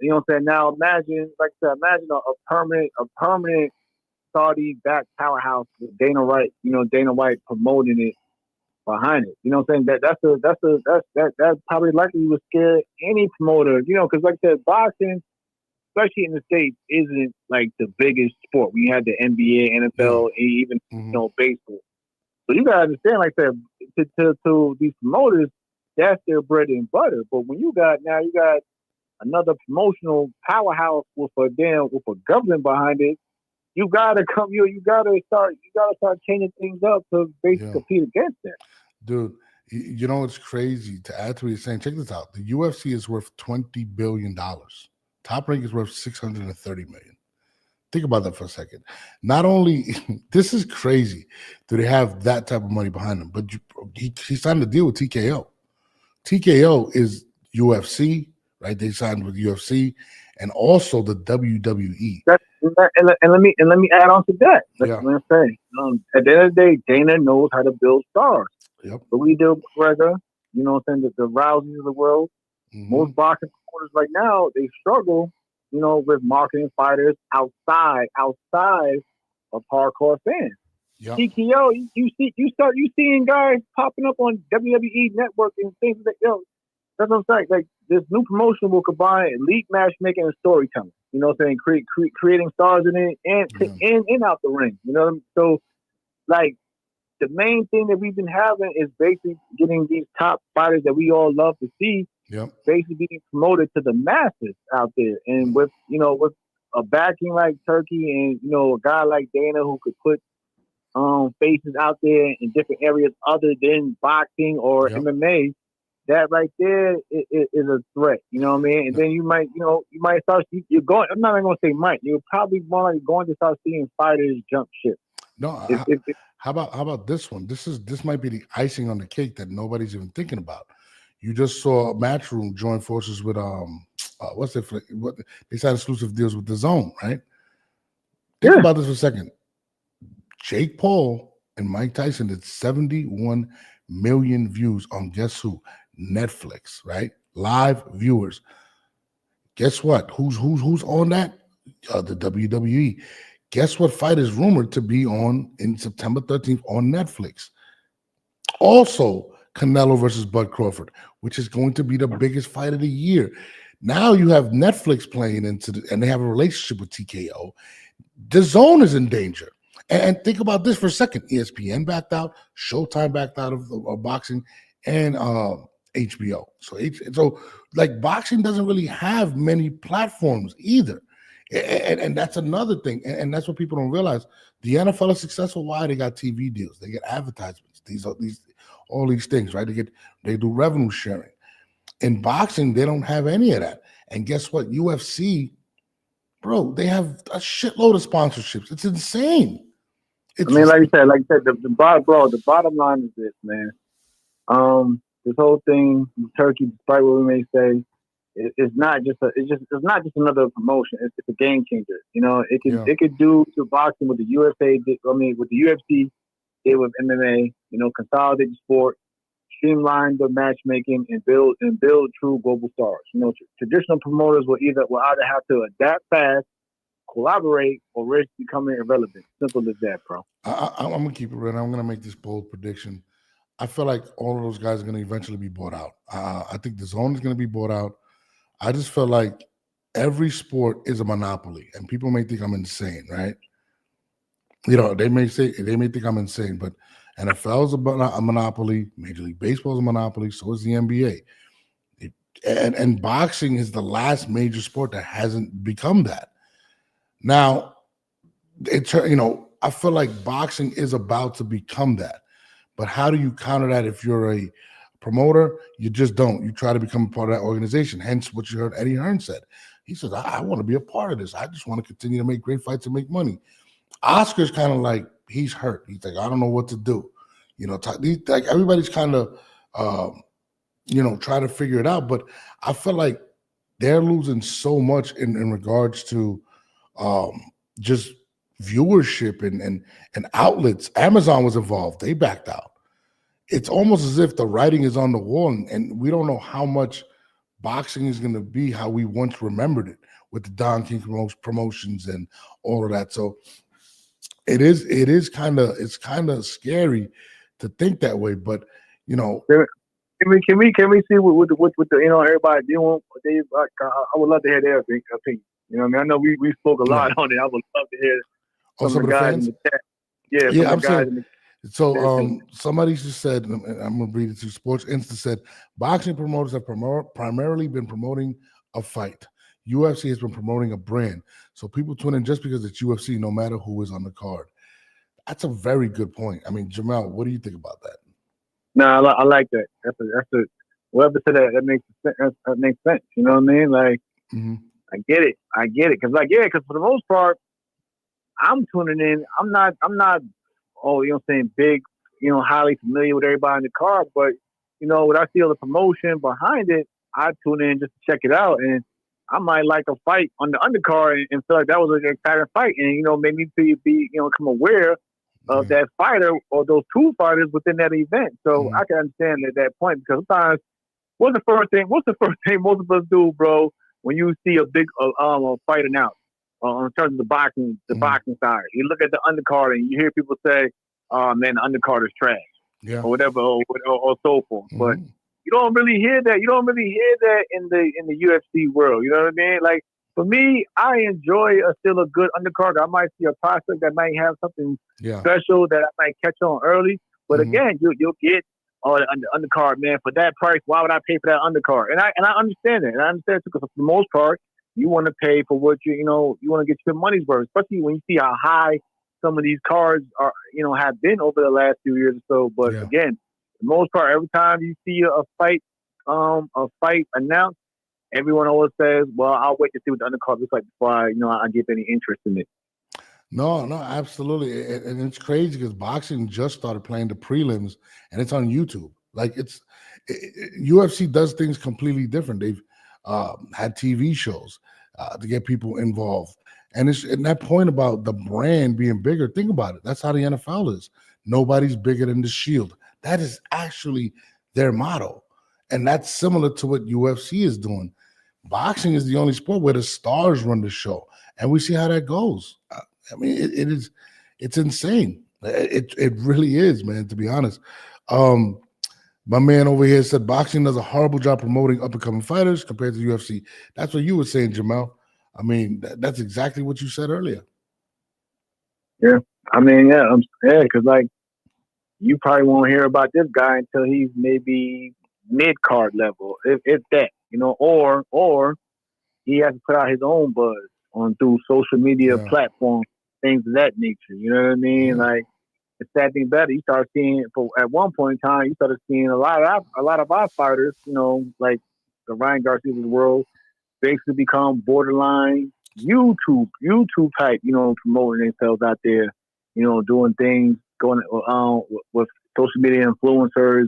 imagine, like I said, imagine a permanent Saudi-backed powerhouse with Dana White, Dana White promoting it behind it. You know what I'm saying? That's probably likely would scare any promoter, because like I said, boxing, especially in the States, isn't like the biggest sport. We had the NBA, NFL, even baseball. So you gotta understand, like that, to these promoters, that's their bread and butter. But when you got another promotional powerhouse with a government behind it, you gotta start changing things up to basically compete against that. Dude, it's crazy to add to what you're saying. Check this out. The UFC is worth $20 billion. Top Rank is worth $630 million. Think about that for a second. Not only, this is crazy, do they have that type of money behind them, but he signed a deal with TKO. TKO is UFC, right? They signed with UFC and also the WWE. And let me add on to that. Let me say, at the end of the day, Dana knows how to build stars. Yep. But we do McGregor, the Rouseys of the world. Most boxing promoters right now, they struggle, with marketing fighters outside of hardcore fans. Yep. TKO, you seeing guys popping up on WWE Network and things like that. That's what I'm saying. Like, this new promotion will combine elite matchmaking and storytelling. You know what I'm saying? Creating stars in it and out the ring. You know what I mean? So, like, the main thing that we've been having is basically getting these top fighters that we all love to see, basically being promoted to the masses out there. And with a backing like Turkey and, a guy like Dana who could put faces out there in different areas other than boxing or MMA, that right there is a threat. You know what I mean? And then you might start, I'm not even going to say might, you're probably more like going to start seeing fighters jump ship. No, how about this one? This might be the icing on the cake that nobody's even thinking about. You just saw Matchroom join forces with what they signed exclusive deals with DAZN, right? Think about this for a second. Jake Paul and Mike Tyson did 71 million views on guess who? Netflix, right? Live viewers. Guess what? Who's on that? The WWE. Guess what fight is rumored to be on in September 13th on Netflix? Also, Canelo versus Bud Crawford, which is going to be the biggest fight of the year. Now you have Netflix playing and they have a relationship with TKO. DAZN is in danger. And think about this for a second. ESPN backed out, Showtime backed out of boxing, and HBO. So like boxing doesn't really have many platforms either. And that's another thing. And that's what people don't realize. The NFL is successful. Why? They got TV deals. They get advertisements. All these things, right? They do revenue sharing. In boxing, they don't have any of that. And guess what? UFC, bro, they have a shitload of sponsorships. It's insane. Like you said, the bottom line is this, man. This whole thing, Turkey, despite what we may say, it's not just another promotion. It's a game changer. It could do to boxing with the USA. With the UFC, did with MMA. Consolidate the sport, streamline the matchmaking, and build true global stars. Traditional promoters will either have to adapt fast, collaborate, or risk becoming irrelevant. Simple as that, bro. I'm gonna keep it real. I'm gonna make this bold prediction. I feel like all of those guys are gonna eventually be bought out. I think the DAZN is gonna be bought out. I just feel like every sport is a monopoly, and people may think I'm insane, right? They may think I'm insane, but NFL is a monopoly. Major League Baseball is a monopoly. So is the NBA. And boxing is the last major sport that hasn't become that. Now, I feel like boxing is about to become that. But how do you counter that if you're a promoter? You just don't. You try to become a part of that organization. Hence what you heard Eddie Hearn said. He says, I want to be a part of this. I just want to continue to make great fights and make money. Oscar's kind of like, he's hurt. He's like, I don't know what to do. Like everybody's kind of, trying to figure it out. But I feel like they're losing so much in regards to just viewership and outlets. Amazon was involved. They backed out. It's almost as if the writing is on the wall, and we don't know how much boxing is going to be how we once remembered it with the Don King promotions and all of that. So It's kind of scary to think that way, but you know, Can we see what the everybody doing? I would love to hear their opinion. You know what I mean? I know we spoke a lot on it. I would love to hear some of the guys in the chat. Yeah, some of the guys in the so somebody just said, and I'm gonna read it to Sports Insta said, boxing promoters have primarily been promoting a fight. UFC has been promoting a brand. So people tune in just because it's UFC, no matter who is on the card. That's a very good point. I mean, Jamel, what do you think about that? No, I like that. That's a whoever said that makes sense. That makes sense. You know what I mean? Like, I get it. Because for the most part, I'm tuning in. I'm not. Big, highly familiar with everybody in the car. But when I see all the promotion behind it, I tune in just to check it out, and I might like a fight on the undercard and feel like that was an exciting fight, and made me be become aware of that fighter or those two fighters within that event. So I can understand at that point, because sometimes what's the first thing most of us do, bro, when you see a big fight announced in terms of the boxing side? You look at the undercard and you hear people say, "Oh man, the undercard is trash," or whatever, or so forth. But you don't really hear that. You don't really hear that in the UFC world. You know what I mean? Like, for me, I enjoy still a good undercard. I might see a prospect that might have something special that I might catch on early. But again, you'll get the undercard, man, for that price. Why would I pay for that undercard? And I understand that. And I understand because for the most part, you want to pay for what you want to get your money's worth, especially when you see how high some of these cards are, have been over the last few years or so. But again, for the most part, every time you see a fight announced, everyone always says, "Well, I'll wait to see what the undercard looks like before I get any interest in it." No, absolutely, and it's crazy because boxing just started playing the prelims, and it's on YouTube. Like UFC does things completely different. They've had TV shows to get people involved, and that point about the brand being bigger. Think about it. That's how the NFL is. Nobody's bigger than the Shield. That is actually their motto, and that's similar to what UFC is doing. Boxing is the only sport where the stars run the show, and we see how that goes. I mean, it's insane. It really is, man, to be honest. My man over here said boxing does a horrible job promoting up-and-coming fighters compared to UFC. That's what you were saying, Jamel. I mean, that's exactly what you said earlier. Yeah. I mean, because like, you probably won't hear about this guy until he's maybe mid-card level, if that, or he has to put out his own buzz through social media platforms, things of that nature. You know what I mean? Like, the sad thing about it, you start seeing, at one point in time, you started seeing a lot of our fighters, like the Ryan Garcias of the world, basically become borderline YouTube type, promoting themselves out there, doing things, going with social media influencers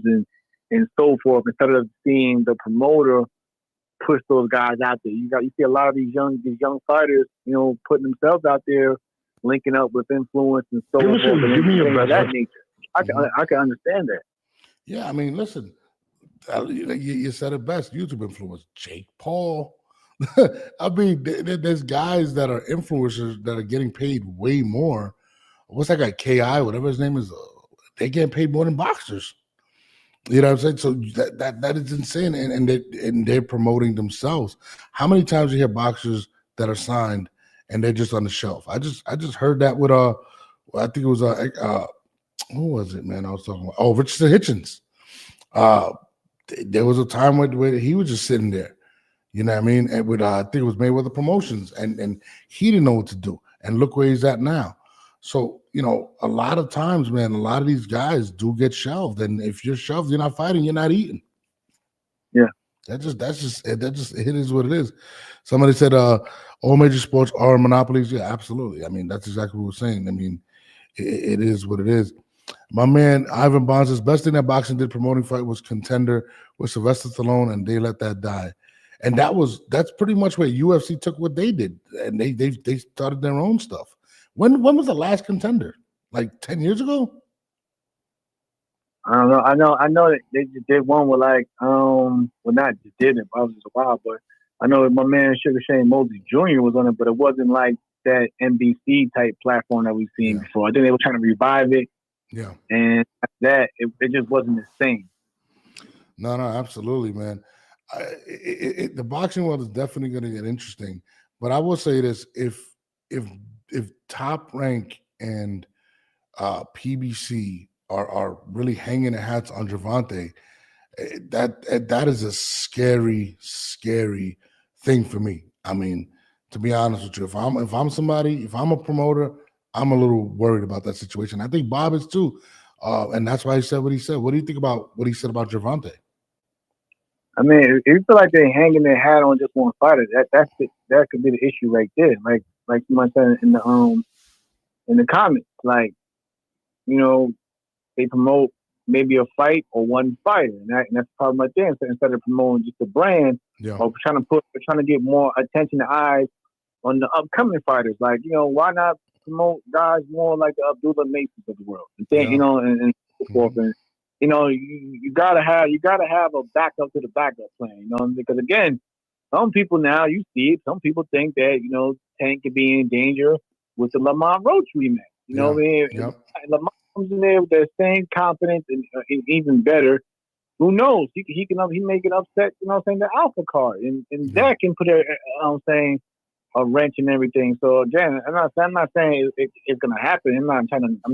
and so forth, instead of seeing the promoter push those guys out there. You see a lot of these young fighters, putting themselves out there, linking up with influence and so forth. Give me your best. That nature. I can understand that. Yeah, I mean, listen, you said it best. YouTube influence, Jake Paul. I mean, there's guys that are influencers that are getting paid way more. What's that guy, KI, whatever his name is? They get paid more than boxers. You know what I'm saying? So that is insane, and they're promoting themselves. How many times you hear boxers that are signed and they're just on the shelf? I just heard that with I think it was who was it, man? I was talking about Richardson Hitchens. There was a time where he was just sitting there, you know what I mean? And with I think it was Mayweather Promotions, and he didn't know what to do. And look where he's at now. So, a lot of times, man, a lot of these guys do get shelved. And if you're shelved, you're not fighting, you're not eating. Yeah. It is what it is. Somebody said all major sports are monopolies. Yeah, absolutely. I mean, that's exactly what we're saying. I mean, it is what it is. My man Ivan Bonds says best thing that boxing did promoting fight was Contender with Sylvester Stallone, and they let that die. And that's pretty much where UFC took what they did, and they started their own stuff. When was the last Contender? Like 10 years ago? I don't know. I know that they just did one with not just did it, but it was just a while. But I know that my man Sugar Shane Mosley Jr. was on it, but it wasn't like that NBC type platform that we've seen before. I think they were trying to revive it. Yeah. And that it just wasn't the same. No, absolutely, man. The boxing world is definitely going to get interesting. But I will say this: if Top Rank and PBC are really hanging their hats on Gervonta, that is a scary thing for me. I mean, to be honest with you, if I'm somebody, if I'm a promoter, I'm a little worried about that situation. I think Bob is too, and that's why he said what he said. What do you think about what he said about Gervonta? I mean, if you feel like they're hanging their hat on just one fighter, that could be the issue right there. Like someone said in the comments, like, you know, they promote maybe a fight or one fighter, and that's the problem right there. So instead of promoting just the brand, or trying to get more attention and eyes on the upcoming fighters, like, you know, why not promote guys more like the Abdullah Masons of the world, and then, you know, and so forth. And you know, you gotta have a backup to the backup plan, you know, because again, some people now you see it. Some people think that, you know, Tank could be in danger with the Lamont Roach rematch. You know what I mean? Lamont comes in there with that same confidence and even better. Who knows? He make it upset. You know what I'm saying? The alpha card, and that can put a wrench and everything. So again, I'm not saying it's gonna happen. I'm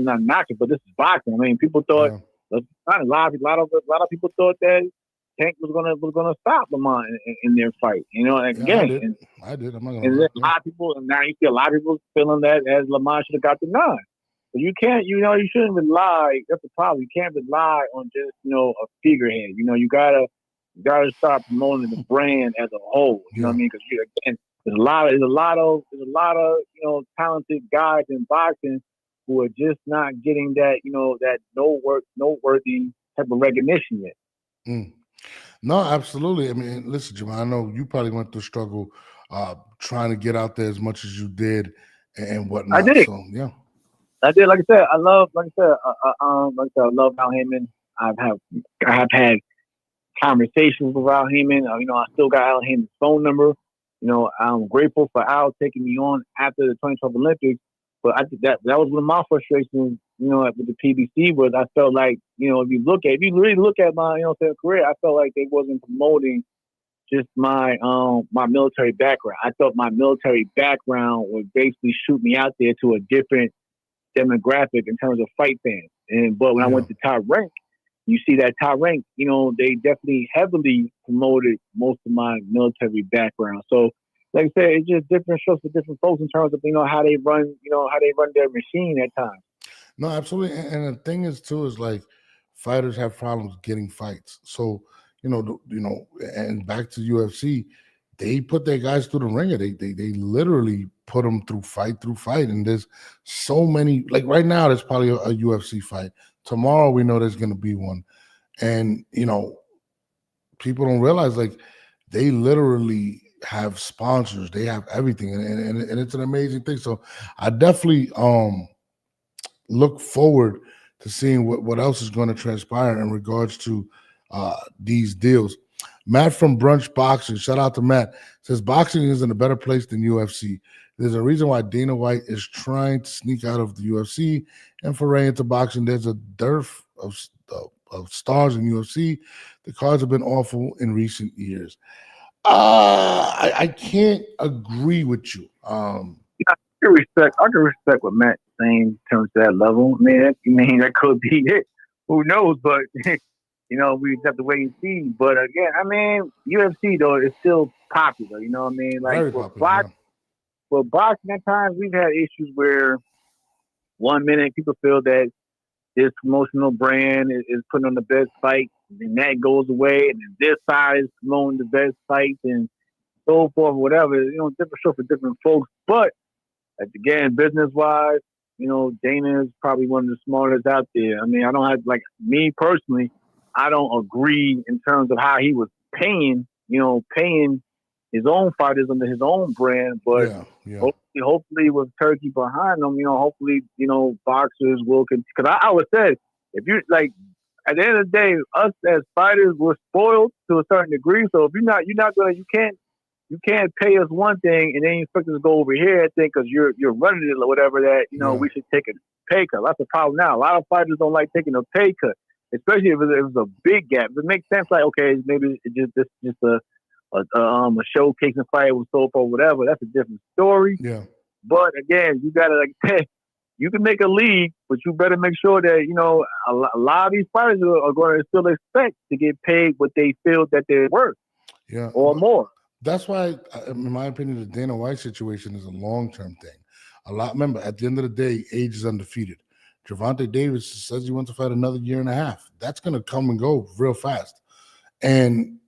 not knocking, but this is boxing. I mean, people thought a lot of people thought that Tank was gonna stop Lamont in their fight. You know, and again, I did. I'm not gonna. And a lot of people, and now you see a lot of people feeling that as Lamont should have got the nod. But you can't, you know, you shouldn't rely. That's the problem. You can't rely on just, you know, a figurehead. You know, you gotta start promoting the brand as a whole. You know what I mean? Because again, there's a lot of you know, talented guys in boxing who are just not getting that, you know, that noteworthy type of recognition yet. No, absolutely. I mean, listen, Jamel, I know you probably went through struggle trying to get out there as much as you did and whatnot. I did. So yeah. I did. Like I said, I love Al Heyman. I have had conversations with Al Heyman. You know, I still got Al Heyman's phone number. You know, I'm grateful for Al taking me on after the 2012 Olympics. But I think that was one of my frustrations, you know, with the PBC, was I felt like, you know, if you really look at my, you know, career, I felt like they wasn't promoting just my military background. I thought my military background would basically shoot me out there to a different demographic in terms of fight fans. But when I went to Top Rank, you see that Top Rank, you know, they definitely heavily promoted most of my military background. So, like I said, it's just different strokes for different folks in terms of, you know, how they run their machine at times. No, absolutely. And the thing is too, is like fighters have problems getting fights. So, you know, and back to UFC, they put their guys through the ringer. They literally put them through fight. And there's so many, like right now, there's probably a UFC fight. Tomorrow, we know there's going to be one. And, you know, people don't realize, like, they literally have sponsors. They have everything. And it's an amazing thing. So I definitely look forward to seeing what else is going to transpire in regards to these deals. Matt from Brunch Boxing, shout out to Matt, says boxing is in a better place than UFC. There's a reason why Dana White is trying to sneak out of the UFC and foray into boxing. There's a dearth of stars in UFC. The cards have been awful in recent years. I can't agree with you. I can respect what Matt's saying in terms of that level. I mean, that could be it. Who knows? But you know, we just have to wait and see. But again, I mean, UFC though is still popular. You know what I mean? Like very popular. For boxing, at times we've had issues where 1 minute people feel that this promotional brand is putting on the best fight, and that goes away, and then this side is promoting the best fights, and so forth, whatever. You know, different show for different folks. But again, business wise, you know, Dana is probably one of the smartest out there. I mean, I don't have, like, me personally, I don't agree in terms of how he was paying his own fighters under his own brand, but hopefully with Turkey behind them, you know, hopefully, you know, boxers will continue. Because I always said, if you, like, at the end of the day, us as fighters, we're spoiled to a certain degree. So if you can't You can't pay us one thing and then you expect us to go over here and think because you're running it or whatever that we should take a pay cut. That's the problem now. A lot of fighters don't like taking a pay cut, especially if it's a big gap. If it makes sense, like okay, maybe it's just a showcasing fight with soap or whatever. That's a different story. Yeah. But again, you gotta you can make a league, but you better make sure that a lot of these fighters are going to still expect to get paid what they feel that they're worth. Yeah. Or more. That's why, in my opinion, the Dana White situation is a long-term thing. Remember, at the end of the day, age is undefeated. Gervonta Davis says he wants to fight another year and a half. That's going to come and go real fast. And,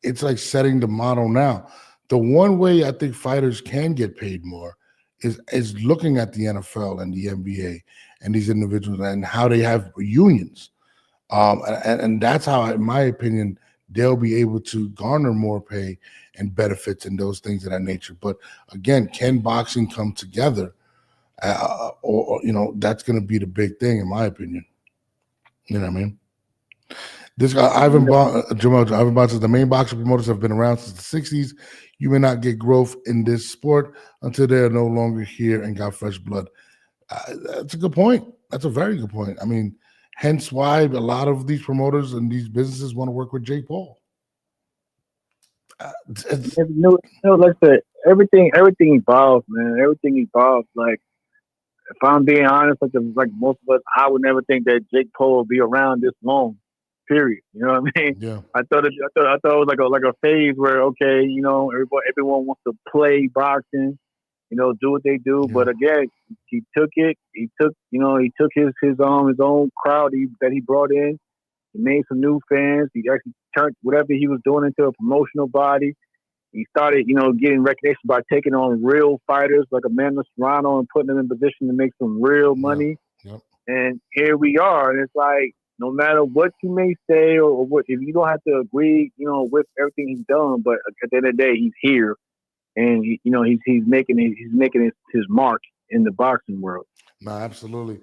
it's like setting the model now. The one way I think fighters can get paid more is looking at the NFL and the NBA and these individuals and how they have unions. And that's how, in my opinion, they'll be able to garner more pay and benefits and those things of that nature. But again, can boxing come together? Or that's going to be the big thing, in my opinion. You know what I mean? This guy, Jamel says the main boxing promoters have been around since the 60s. You may not get growth in this sport until they are no longer here and got fresh blood. That's a good point. That's a very good point. I mean, hence why a lot of these promoters and these businesses want to work with Jake Paul. Like I said, everything evolves, man. Everything evolves. Like, if I'm being honest, like most of us, I would never think that Jake Paul would be around this long. Period. You know what I mean? Yeah. I thought it was like a phase where everyone wants to play boxing, do what they do. Yeah. But again, he took it. He took his own crowd that he brought in. He made some new fans. He actually turned whatever he was doing into a promotional body. He started, getting recognition by taking on real fighters like Amanda Serrano and putting them in position to make some real money. Yep. And here we are. And it's like, no matter what you may say or what, if you don't have to agree, with everything he's done, but at the end of the day, he's here, and he's making his mark in the boxing world. No, absolutely.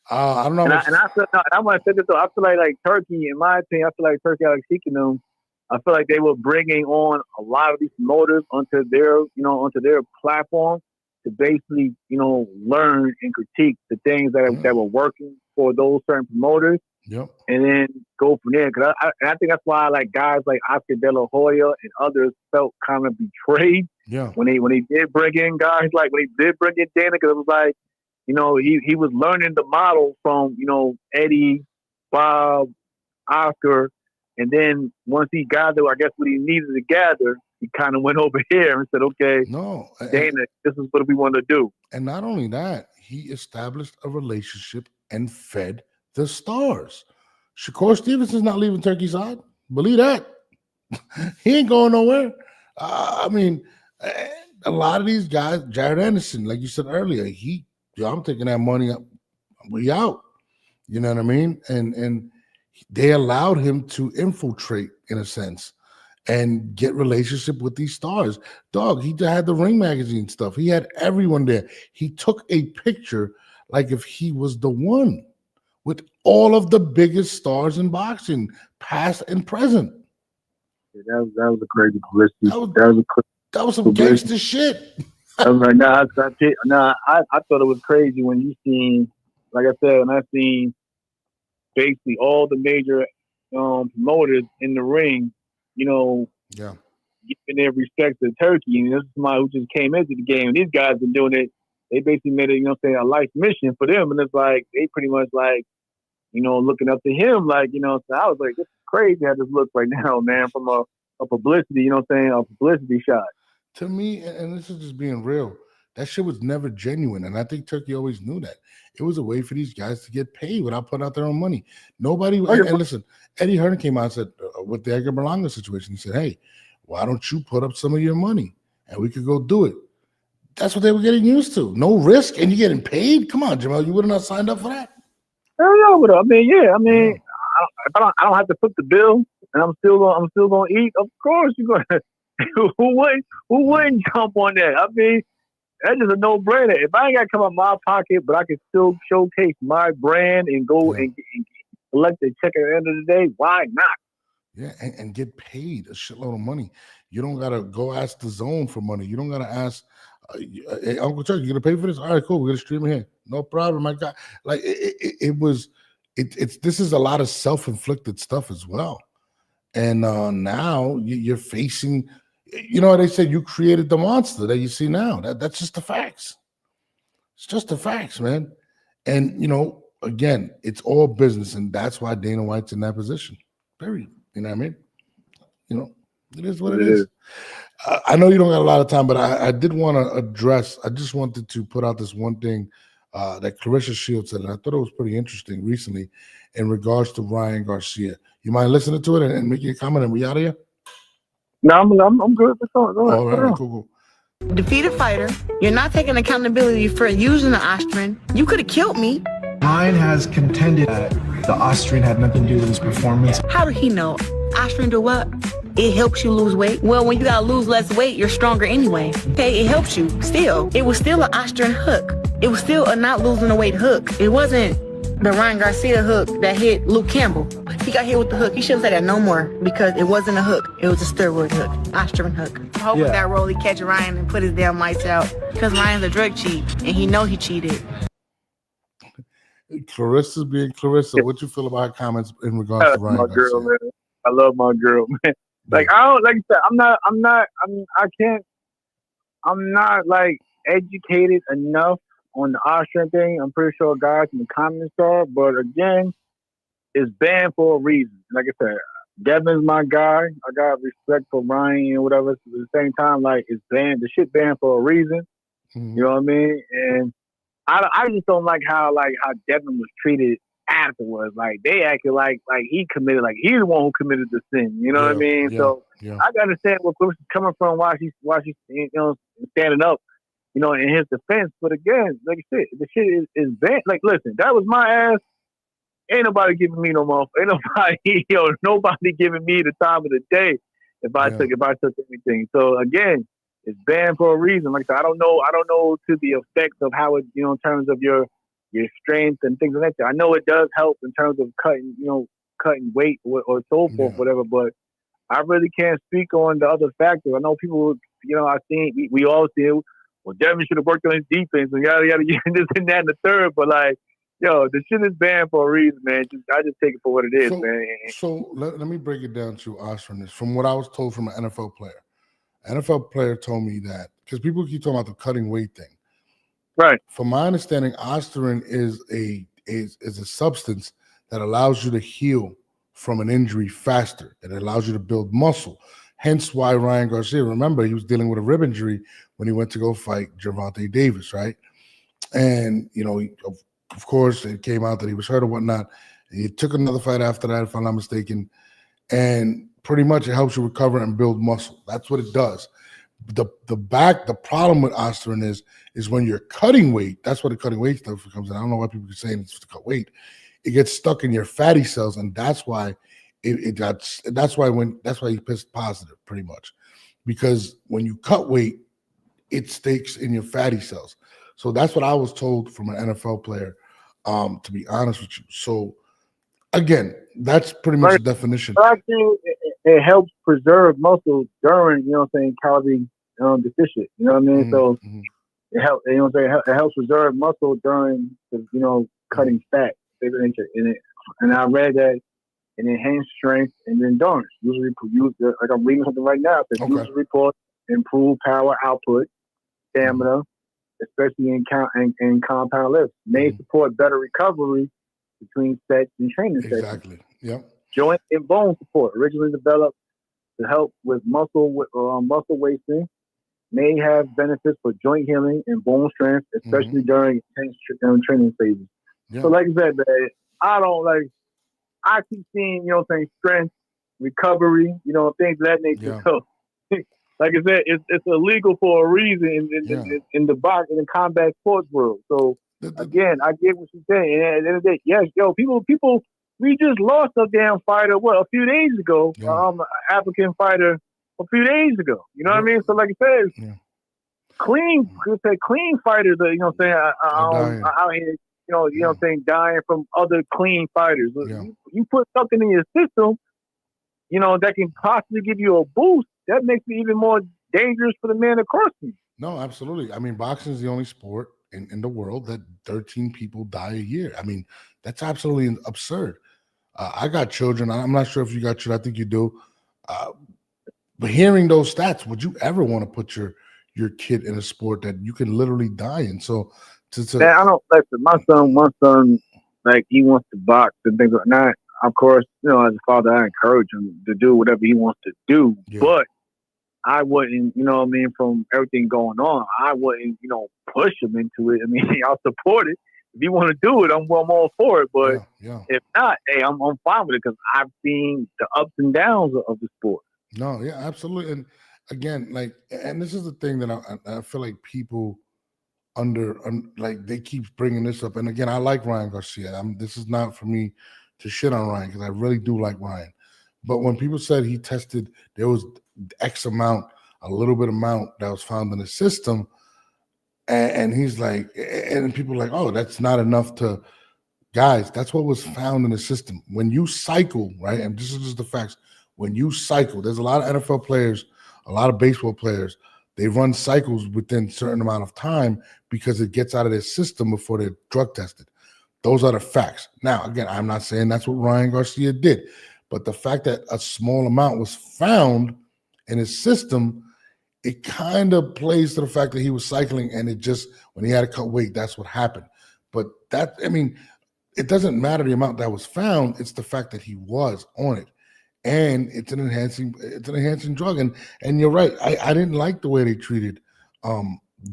I don't know. I want to say this though. I feel like Turki, in my opinion, I feel like Turki Alexikin them. I feel like they were bringing on a lot of these promoters onto their platform to basically, learn and critique the things that were working for those certain promoters. Yep. And then go from there. Because I think that's why guys like Oscar De La Hoya and others felt kind of betrayed. Yeah. When he did bring in guys, like when he did bring in Dana, because it was like, he was learning the model from, Eddie, Bob, Oscar. And then once he gathered, I guess what he needed to gather, he kind of went over here and said, okay, Dana, this is what we want to do. And not only that, he established a relationship and fed the stars. Shakur Stevenson's not leaving Turkey's side. Believe that. He ain't going nowhere. I mean, a lot of these guys, Jared Anderson, like you said earlier, I'm taking that money up. We out. You know what I mean? And they allowed him to infiltrate, in a sense, and get relationship with these stars. Dog, he had the Ring magazine stuff. He had everyone there. He took a picture like if he was the one, with all of the biggest stars in boxing, past and present. Yeah, that was a crazy publicity. That was some gangster shit. I was like, I thought it was crazy when you seen, like I said, when I seen basically all the major promoters in the ring, giving their respect to Turkey. And this is somebody who just came into the game. And these guys been doing it. They basically made it, a life mission for them. And it's like, they pretty much looking up to him. So I was like, this is crazy how this looks right now, man, from a publicity, a publicity shot. To me, and this is just being real, that shit was never genuine. And I think Turkey always knew that. It was a way for these guys to get paid without putting out their own money. Nobody, and listen, Eddie Hearn came out and said, with the Edgar Berlanga situation, he said, hey, why don't you put up some of your money and we could go do it? That's what they were getting used to. No risk, and you're getting paid? Come on, Jamel, you would have not signed up for that? Hell yeah, I would have. I don't have to put the bill, and I'm still gonna eat. Of course, you're gonna. Who wouldn't jump on that? I mean, that's just a no-brainer. If I ain't got to come out of my pocket, but I can still showcase my brand and go and collect the check at the end of the day, why not? Yeah, and get paid a shitload of money. You don't gotta go ask the zone for money. You don't gotta ask hey, Uncle Chuck, you gonna pay for this? All right, cool. We're gonna stream it here. No problem. I got like it was it's this is a lot of self-inflicted stuff as well. And now you're facing, they said you created the monster that you see now. That's just the facts. It's just the facts, man. And again, it's all business, and that's why Dana White's in that position. Period. You know what I mean? It is what it is. I know you don't got a lot of time, but I did want to address. I just wanted to put out this one thing that Clarissa Shields said, and I thought it was pretty interesting recently in regards to Ryan Garcia. You mind listening to it and making a comment, and we out of here? No, I'm good. Go ahead. All right, cool. Defeat a fighter. You're not taking accountability for using the Austrian. You could have killed me. Ryan has contended that the Austrian had nothing to do with his performance. How did he know? Austrian do what? It helps you lose weight. Well, when you gotta lose less weight, you're stronger anyway. Okay, it helps you still. It was still an Austrian hook. It was still a not losing the weight hook. It wasn't the Ryan Garcia hook that hit Luke Campbell. He got hit with the hook. He shouldn't say that no more because it wasn't a hook. It was a steroid hook, Austrian hook. I hope with that roll he catch Ryan and put his damn lights out because Ryan's a drug cheat and he know he cheated. Clarissa's being Clarissa. What you feel about her comments in regards to Ryan my Garcia? girl, man. I love my girl, man. Like I don't like I said, I'm not like educated enough on the Austrian thing. I'm pretty sure guys in the comments are, but again, it's banned for a reason. Like I said, Devin's my guy. I got respect for Ryan and whatever. At the same time, like it's banned. The shit banned for a reason. Mm-hmm. You know what I mean? And I just don't like how Devin was treated afterwards. Like they acted like he committed, like he's the one who committed the sin. You know what I mean? So I can understand where Clarissa's coming from, why she's standing up, in his defense. But again, like I said, the shit is banned. Like, listen, that was my ass. Ain't nobody giving me no more. Ain't nobody giving me the time of the day if I took anything. So again, it's banned for a reason. Like I said, I don't know to the effects of how it, in terms of your strength and things like that. I know it does help in terms of cutting weight or so forth, whatever. But I really can't speak on the other factors. I know people, I think we all see, well, Devin should have worked on his defense and yada yada yada, this and that and the third. But like, the shit is banned for a reason, man. I just take it for what it is, man. So let me break it down to Austrian. From what I was told from an NFL player. An NFL player told me that, because people keep talking about the cutting weight thing. Right. From my understanding, Austrian is a substance that allows you to heal from an injury faster. It allows you to build muscle. Hence why Ryan Garcia, remember, he was dealing with a rib injury when he went to go fight Gervonta Davis, right? And, of course, it came out that he was hurt or whatnot. He took another fight after that, if I'm not mistaken. And pretty much it helps you recover and build muscle. That's what it does. The problem with Austrian is when you're cutting weight, that's what the cutting weight stuff comes in. I don't know why people are saying it's to cut weight. It gets stuck in your fatty cells, and that's why that's why he pissed positive, pretty much. Because when you cut weight, it stakes in your fatty cells. So that's what I was told from an NFL player, to be honest with you. So again, that's pretty much the definition. I think it helps preserve muscle during, calorie deficient. You know what I mean? Mm-hmm. So it helps. It helps preserve muscle during the, cutting fat. And I read that it enhanced strength and endurance. Usually, like I'm reading something right now. It usually reports improve power output, stamina, especially in compound lifts. May support better recovery between sets and training sessions. Exactly. Yep. Joint and bone support, originally developed to help with muscle wasting, may have benefits for joint healing and bone strength, especially during intense training phases. Yeah. So, like I said, man, I keep seeing, strength, recovery, things of that nature. Yeah. So, like I said, it's illegal for a reason in the combat sports world. So, again, I get what you're saying. And at the end of the day, yes, people, we just lost a damn fighter, a few days ago, African fighter a few days ago. You know what I mean? So, like I said, clean fighters, out here, dying from other clean fighters. You put something in your system, that can possibly give you a boost, that makes it even more dangerous for the man across me. No, absolutely. I mean, boxing is the only sport in the world that 13 people die a year. I mean, that's absolutely absurd. I got children. I'm not sure if you got children. I think you do. But hearing those stats, would you ever want to put your kid in a sport that you can literally die in? So, Man, I don't like my son, like he wants to box and things like that. Of course, as a father, I encourage him to do whatever he wants to do. Yeah. But I wouldn't, from everything going on, I wouldn't, push him into it. I mean, I'll support it. If you want to do it, I'm all for it. But if not, hey, I'm fine with it because I've seen the ups and downs of the sport. No, yeah, absolutely. And again, and this is the thing that I feel like people like they keep bringing this up. And again, I like Ryan Garcia. This is not for me to shit on Ryan because I really do like Ryan. But when people said he tested, there was X amount, a little bit amount that was found in the system, and he's like, and people are like, oh, that's not enough to, guys, that's what was found in the system. When you cycle, right, and this is just the facts, when you cycle, there's a lot of NFL players, a lot of baseball players, they run cycles within a certain amount of time because it gets out of their system before they're drug tested. Those are the facts. Now, again, I'm not saying that's what Ryan Garcia did, but the fact that a small amount was found in his system, it kind of plays to the fact that he was cycling and it just, when he had to cut weight, that's what happened. But it doesn't matter the amount that was found. It's the fact that he was on it. And it's an enhancing drug. And you're right. I didn't like the way they treated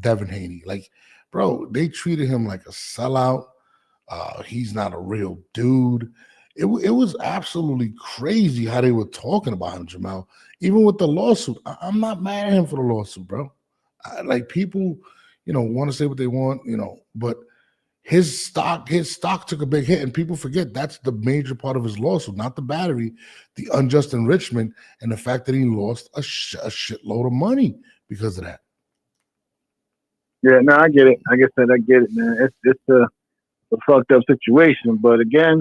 Devin Haney. Like, bro, they treated him like a sellout. He's not a real dude. It was absolutely crazy how they were talking about him, Jamel. Even with the lawsuit, I'm not mad at him for the lawsuit, bro. Like people, want to say what they want, but his stock took a big hit, and people forget that's the major part of his lawsuit, not the battery, the unjust enrichment, and the fact that he lost a shitload of money because of that. Yeah, no, I get it. Like I said, I get it, man. It's a fucked up situation, but again,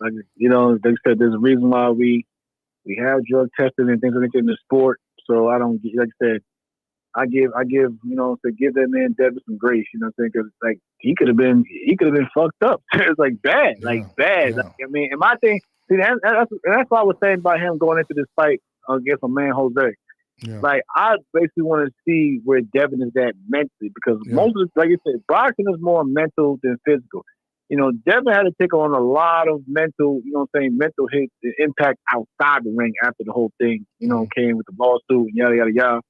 like they said, there's a reason why we have drug testing and things like that in the sport. So I don't, like I said, I give to give that man Devin some grace. Because like he could have been fucked up. It's like bad, bad. Yeah. Like, I mean, and my thing, see, that's what I was saying about him going into this fight against my man Jose. Yeah. Like I basically want to see where Devin is at mentally because most of like you said, boxing is more mental than physical. Devin had to take on a lot of mental, mental hits and impact outside the ring after the whole thing, came with the lawsuit and yada yada yada.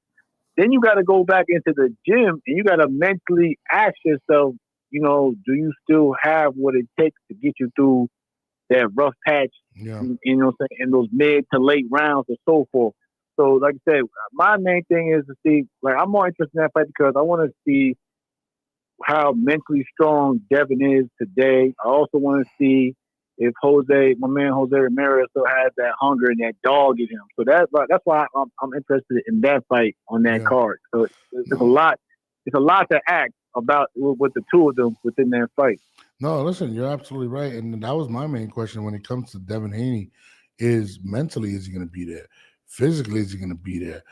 Then you got to go back into the gym and you got to mentally ask yourself, do you still have what it takes to get you through that rough patch, in those mid to late rounds and so forth. So, like I said, my main thing is to see, like, I'm more interested in that fight because I want to see how mentally strong Devin is today. I also want to see if my man Jose Ramirez still has that hunger and that dog in him. So that's why I'm interested in that fight on that card. So it's a lot to act about with the two of them within that fight. No, listen, you're absolutely right. And that was my main question when it comes to Devin Haney is mentally, is he going to be there? Physically, is he going to be there?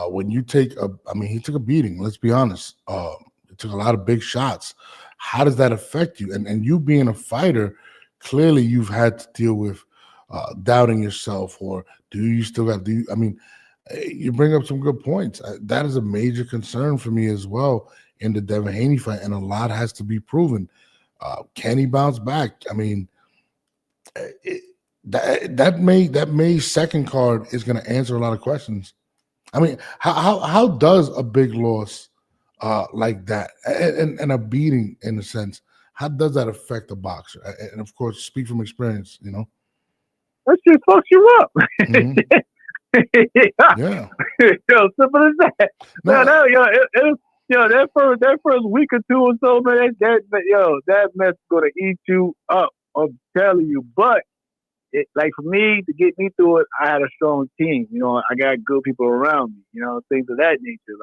When you take he took a beating, let's be honest. He took a lot of big shots. How does that affect you? And you being a fighter, clearly you've had to deal with doubting yourself, or you bring up some good points. That is a major concern for me as well in the Devin Haney fight, and a lot has to be proven. Can he bounce back? I mean, that May second card is going to answer a lot of questions. I mean, how does a big loss like that and a beating, in a sense, how does that affect a boxer? And of course, speak from experience, That shit fucks you up. Mm-hmm. Yeah. Simple as that. That first week or two or so, man, that mess is gonna eat you up. I'm telling you. But for me to get me through it, I had a strong team. I got good people around me. Things of that nature.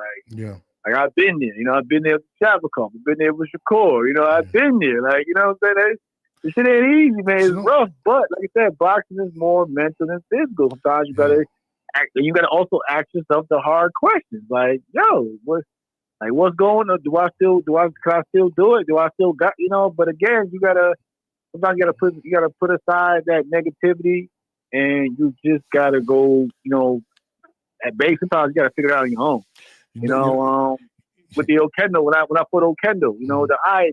Like I've been there. I've been there with Shabakov. I've been there with Shakur. I've been there. Like, what I'm saying? This shit ain't easy, man. It's You know- rough, but like I said, boxing is more mental than physical. Sometimes you gotta act, you gotta also ask yourself the hard questions, like, yo, what's going on? Can I still do it? Do I still got, But again, sometimes you gotta put aside that negativity, and you just gotta go, at base. Sometimes you gotta figure it out on your own. With the Okendo, when I put Okendo, the eye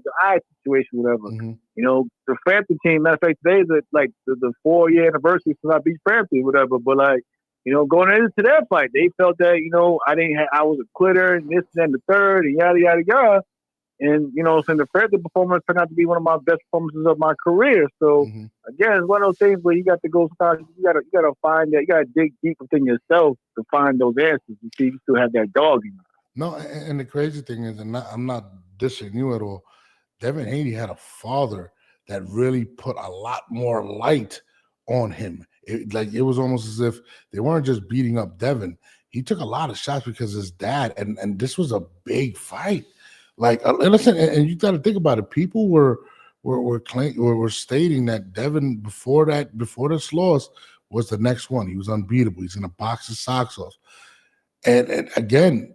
situation, whatever. The Frampton team, matter of fact, today is like the 4-year anniversary since I beat Frampton, whatever. But like, going into that fight, they felt that, I was a quitter and this and the third and yada yada yada. And so the Frampton performance turned out to be one of my best performances of my career. So again, it's one of those things where you got to go start. You gotta find that. You gotta dig deep within yourself to find those answers. You see, you still have that dog in you. No, and the crazy thing is, and I'm not dissing you at all. Devin Haney had a father that really put a lot more light on him. It was almost as if they weren't just beating up Devin. He took a lot of shots because his dad, and this was a big fight. Like, listen, and you got to think about it. People were stating that Devin before this loss was the next one. He was unbeatable. He's gonna box his socks off. And again,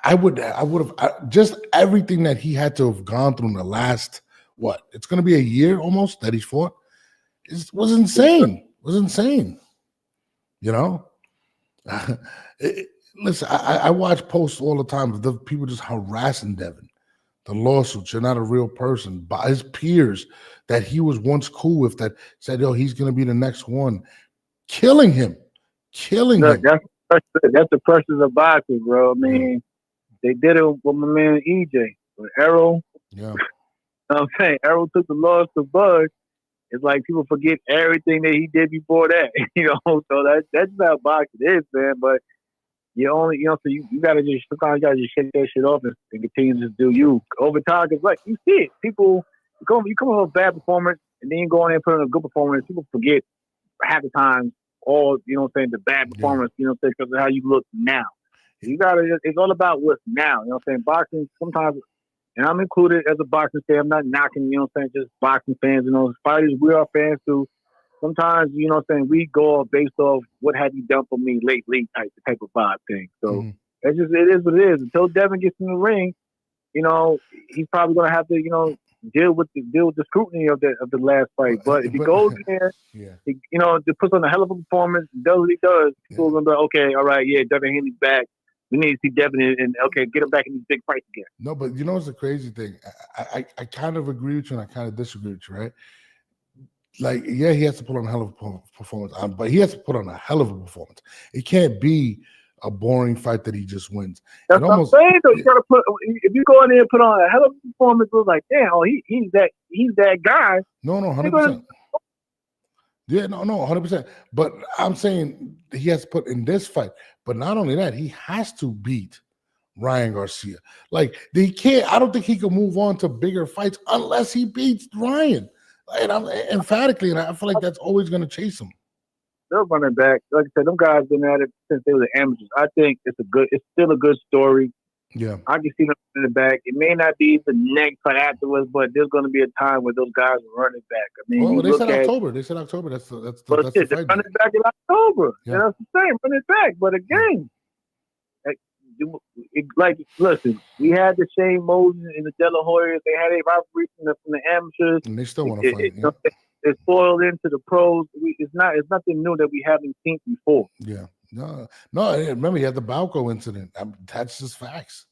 I would have just everything that he had to have gone through in the last it's going to be a year almost that he's fought. It was insane. Listen, I watch posts all the time. The people just harassing Devin. The lawsuits. You're not a real person. By his peers that he was once cool with that said, "Yo, he's going to be the next one," killing him. That's the pressures of boxing, bro. I mean, they did it with my man EJ, with Errol. Yeah. I'm saying Errol took the loss to Bud. It's like people forget everything that he did before that, So that's how boxing is, man. But you only, so you gotta sometimes you gotta just shake that shit off and continue to do you over time. Cause like you see it, people you come off a bad performance and then you go in there and put in a good performance. People forget half the time all the bad performance, because of how you look now. You gotta. It's all about what's now. Boxing sometimes. And I'm included as a boxing fan. I'm not knocking, just boxing fans. Fighters, we are fans too. Sometimes, we go based off what have you done for me lately type of vibe thing. So it is what it is. Until Devin gets in the ring, he's probably gonna have to, deal with the scrutiny of the last fight. But if he goes in there, he puts on a hell of a performance, does what he does, people are gonna be like, okay, all right, Devin Haney's back. We need to see Devin and get him back in these big fights again. No, but it's the crazy thing. I kind of agree with you and I kind of disagree with you, right? Like, he has to put on a hell of a performance, but he has to put on a hell of a performance. It can't be a boring fight that he just wins. That's what I'm saying, though. You gotta if you go in there and put on a hell of a performance, it's like, damn, he's that guy. No, 100%. Yeah, no, 100%. But I'm saying he has to put in this fight. But not only that, he has to beat Ryan Garcia. Like, they can't. I don't think he can move on to bigger fights unless he beats Ryan. And I'm emphatically, and I feel like that's always going to chase him. They're running back. Like I said, them guys been at it since they were amateurs. I think it's still a good story. Yeah, I can see them in the back. It may not be the next fight afterwards, but there's going to be a time where those guys are running back. I mean, they said October. They said October. That's the fight. Running back in October. Yeah. That's the same. Running back, but again, listen, we had the Shane Moses and the De La Hoyas. They had a rivalry from the amateurs, and they still want to fight. It's spoiled into the pros. It's nothing new that we haven't seen before. Yeah. No. Remember, he had the Balco incident. That's just facts.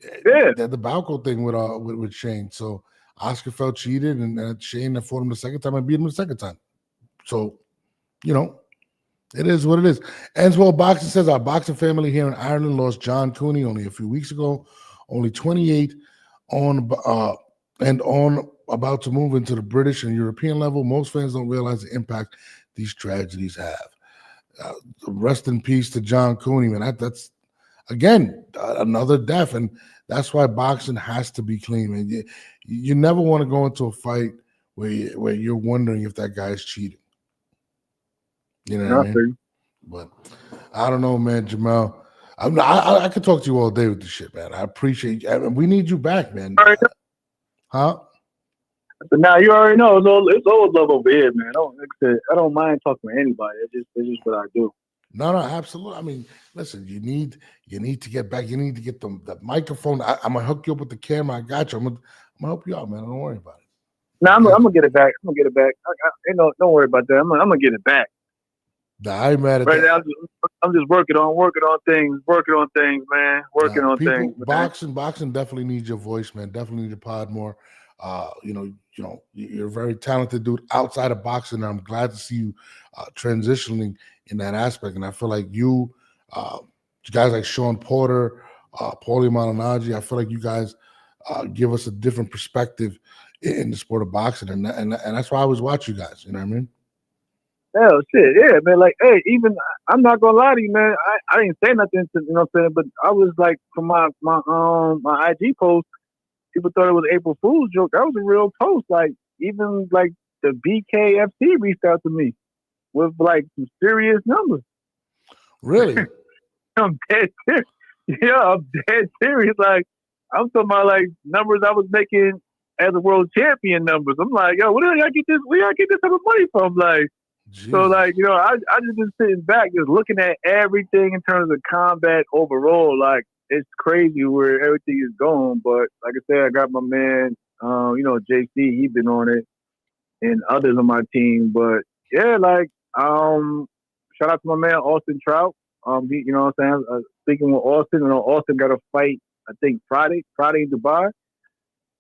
Yeah, the Balco thing with Shane. So Oscar felt cheated, and Shane fought him the second time and beat him the second time. So, it is what it is. Answell Boxing says our boxing family here in Ireland lost John Cooney only a few weeks ago, only 28, about to move into the British and European level. Most fans don't realize the impact these tragedies have. Rest in peace to John Cooney, man. That's again another death, and that's why boxing has to be clean, man. You never want to go into a fight where you're wondering if that guy's cheating. You know what I mean? But I don't know, man, Jamel. I could talk to you all day with this shit, man. I appreciate you. We need you back, man. Right. Huh? But now you already know it's always love over here, man. Like I said, I don't mind talking to anybody. It's just what I do. No, absolutely. I mean, listen, you need to get back. You need to get the microphone. I'm gonna hook you up with the camera. I got you. I'm gonna help you out, man. Don't worry about it. No, I'm gonna get it back. I'm gonna get it back. Don't worry about that. I'm gonna get it back. Nah, I ain't mad at right that. now. I'm just working on things, man. Working on things. Boxing definitely needs your voice, man. Definitely need to pod more. You're a very talented dude outside of boxing, and I'm glad to see you transitioning in that aspect. And I feel like you guys like Sean Porter, Paulie Malignaggi, I feel like you guys give us a different perspective in the sport of boxing, and that's why I always watch you guys. You know what I mean? Hell, shit, yeah, man. Like, hey, even I'm not gonna lie to you, man. I didn't say nothing to, you know what I'm saying, but I was like, from my IG post, people thought it was April Fool's joke. That was a real post. Like, even like the BKFC reached out to me with like some serious numbers. Really? I'm dead serious. Yeah, I'm dead serious. Like, I'm talking about like numbers I was making as a world champion numbers. I'm like, yo, where y'all get this? Where y'all get this type of money from? Like, Jesus. so like, I just been sitting back, just looking at everything in terms of combat overall. Like, it's crazy where everything is going. But like I said, I got my man, JC. He been on it, and others on my team. But yeah, like, shout out to my man Austin Trout. He, you know what I'm saying? Speaking with Austin, Austin got a fight, I think Friday in Dubai.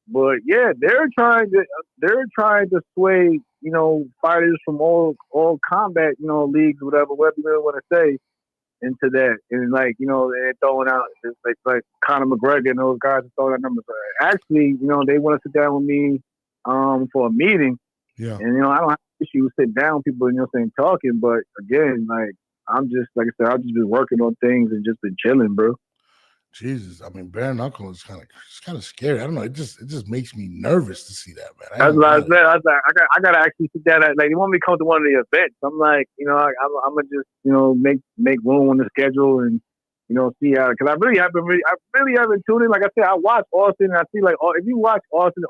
But yeah, they're trying to sway, fighters from all combat, leagues, whatever you really want to say, into that. And like, they're throwing out just like Conor McGregor and those guys are throwing out numbers. Actually, they want to sit down with me for a meeting. Yeah. And I don't have issues sitting down with people, talking. But again, like, I'm just, like I said, I've just been working on things and just been chilling, bro. Jesus, I mean, bare knuckle is kind of scary. I don't know. It just makes me nervous to see that, man. That's what I said. I was like, I gotta actually sit down. Like, they want me to come to one of the events. I'm like, I'm gonna just, make room on the schedule and, see how. Because I really haven't tuned in. Like I said, I watch Austin and I see like, if you watch Austin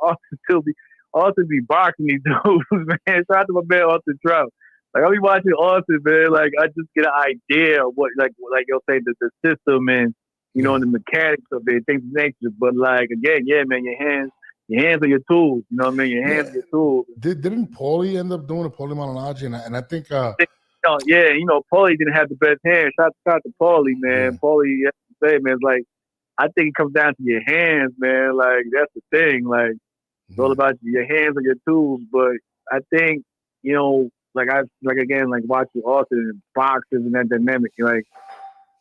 be boxing these dudes, man. Shout out to my man Austin Trout. Like, I'll be watching Austin, man. Like, I just get an idea of what, like you'll say, the system and, and the mechanics of it, things of nature. But like, again, yeah, man, your hands are your tools. You know what I mean? Your hands are your tools. Didn't Paulie end up doing a Paulie Malignaggi? And I think Paulie didn't have the best hands. Shout out to Paulie, man. Yeah. Paulie, you have to say, man, it's like, I think it comes down to your hands, man. Like, that's the thing. Like, it's all about your hands and your tools. But I think, like watching Austin and boxers and that dynamic, like,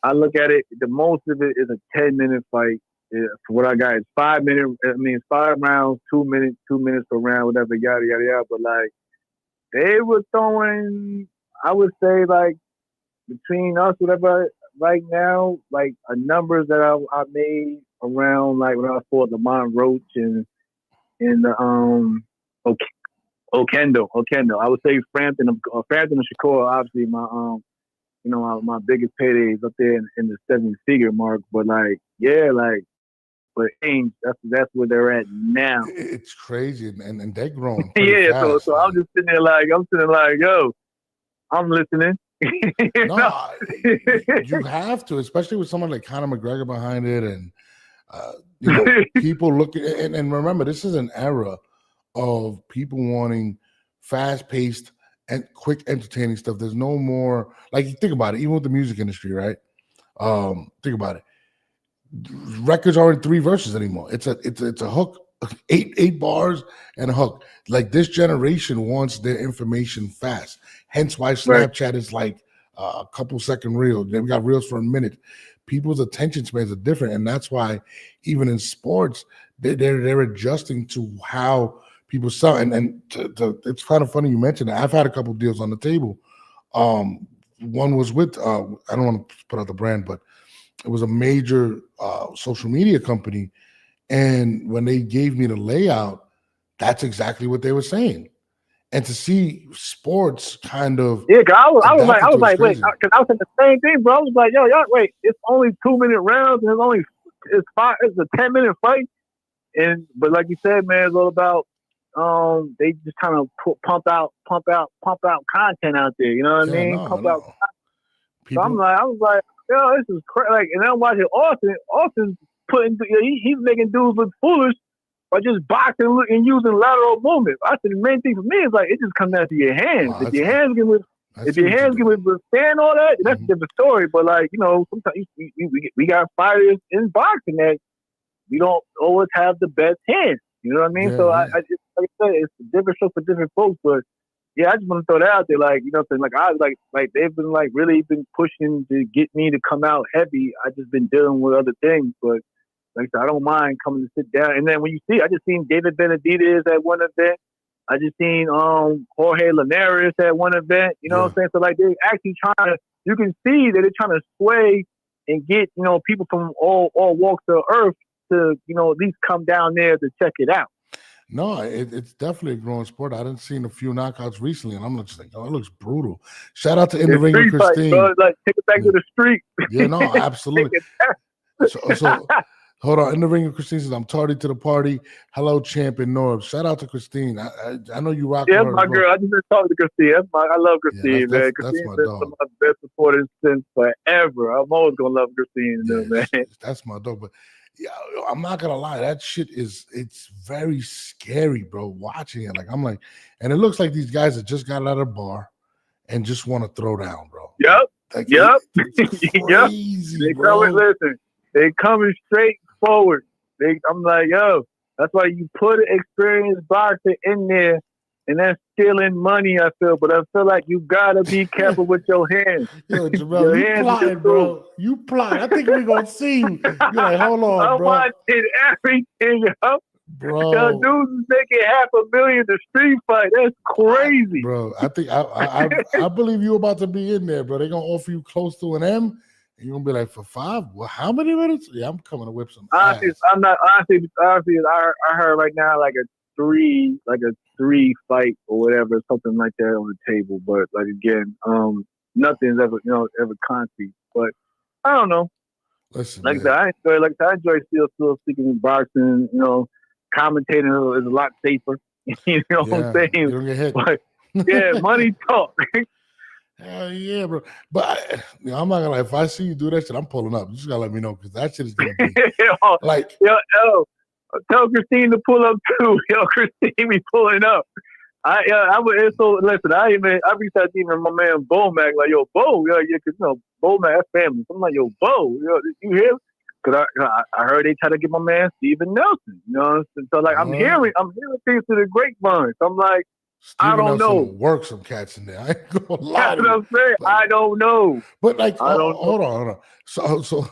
I look at it, the most of it is a 10-minute fight. For what I got, it's 5 minutes. I mean, it's 5 rounds, 2 minutes per round, whatever, yada, yada, yada. But, like, they were throwing, I would say, like, between us, whatever, right now, like, numbers that I made around, like, when I fought Lamont Roach and Okendo. I would say Frampton and Shakur, obviously, my biggest paydays up there in the 7-figure mark. But like, yeah, like, but Ainge, that's where they're at now. It's crazy, and they're growing. Yeah, fast, so I'm just sitting there like, yo, I'm listening. You have to, especially with someone like Conor McGregor behind it, and people looking. And remember, this is an era of people wanting fast-paced and quick entertaining stuff. There's no more, like, you think about it, even with the music industry, right? Think about it. Records aren't 3 verses anymore. It's a hook, eight bars and a hook. Like, this generation wants their information fast. Hence why Snapchat is like a couple second reel. Then we got reels for a minute. People's attention spans are different, and that's why even in sports, they're adjusting to how people sell. And it's kind of funny you mentioned that. I've had a couple deals on the table. One was with I don't want to put out the brand, but it was a major social media company. And when they gave me the layout, that's exactly what they were saying. And to see sports kind of I was like, wait, because I was saying the same thing, bro. I was like, yo, wait, it's only 2-minute rounds, and it's a 10-minute fight. But like you said, man, it's all about they just kind of pump out content out there. You know what I mean? No, Pump no. out. So I was like, yo, this is crazy. Like, and I'm watching Austin. Austin's he's making dudes look foolish by just boxing and using lateral movement. I said the main thing for me is like it just comes down to your hands. Wow, if your hands can withstand all that, that's a different story. But like, you know, sometimes we got fighters in boxing that we don't always have the best hands. You know what I mean? Yeah, so yeah. I just, like I said, it's a different show for different folks. But yeah, I just want to throw that out there. Like, you know what I'm saying? Like they've been like really been pushing to get me to come out heavy. I just been dealing with other things. But like I said, I don't mind coming to sit down. And then when you see, I just seen David Benavidez at one event. I just seen Jorge Linares at one event. You know what I'm saying? So like they're actually trying to, you can see that they're trying to sway and get, you know, people from all walks of earth to, you know, at least come down there to check it out. No, it's definitely a growing sport. I didn't seen a few knockouts recently, and I'm just like, oh, it looks brutal. Shout out to In the Ring with Christine. Fight, bro. Like, take it back to the street. Yeah, no, absolutely. So hold on. In the Ring with Christine says, I'm tardy to the party. Hello, champ and Norb. Shout out to Christine. I know you rock. Yeah, her my girl. I just been talking to Christine. I love Christine, man. That's Christine's my been dog. some of my best supporters since forever. I'm always gonna love Christine, man. That's my dog. But yeah, I'm not gonna lie, that shit it's very scary, bro. Watching it, like I'm like, and it looks like these guys that just got out of the bar and just want to throw down, bro. Yep, like, yep, it's crazy, They bro. coming. Listen, they coming straight forward. I'm like, yo, that's why you put an experienced boxer in there. And that's stealing money, I feel. But I feel like you gotta be careful with your hands. Yo, Jamel, you plotting, bro. You plotting. I think we're gonna see you. You're like, hold on, I'm bro. watching everything, yo. Bro. Yo, dudes is making $500,000 to street fight. That's crazy. Bro, I think I believe you about to be in there, bro. They're gonna offer you close to an M, and you're gonna be like, for 5? Well, how many minutes? Yeah, I'm coming to whip some honestly, ass. I'm not honestly, I heard right now like a three fight or whatever, something like that on the table. But like again, nothing's ever concrete. But I don't know. Listen, like that, I enjoy still speaking in boxing. You know, commentating is a lot safer. You know what I'm saying? You don't get hit. But, yeah, money talk. Hell yeah, bro. But I'm not gonna lie. If I see you do that shit, I'm pulling up. You just gotta let me know because that shit is gonna be like. Yo, tell Christine to pull up too. Yo, Christine be pulling up. I would. So listen, I reached out to even my man Bomac, like, yo, Bo, yeah, because you know Bomac, that's family. So I'm like, yo, Bo, you hear? Because I heard they try to get my man Steven Nelson. You know, so like I'm hearing things to the grapevine. So I'm like, Steven I don't Nelson know. Work some cats in there. I ain't gonna lie. That's what I'm saying. Like, I don't know. But like, hold on. So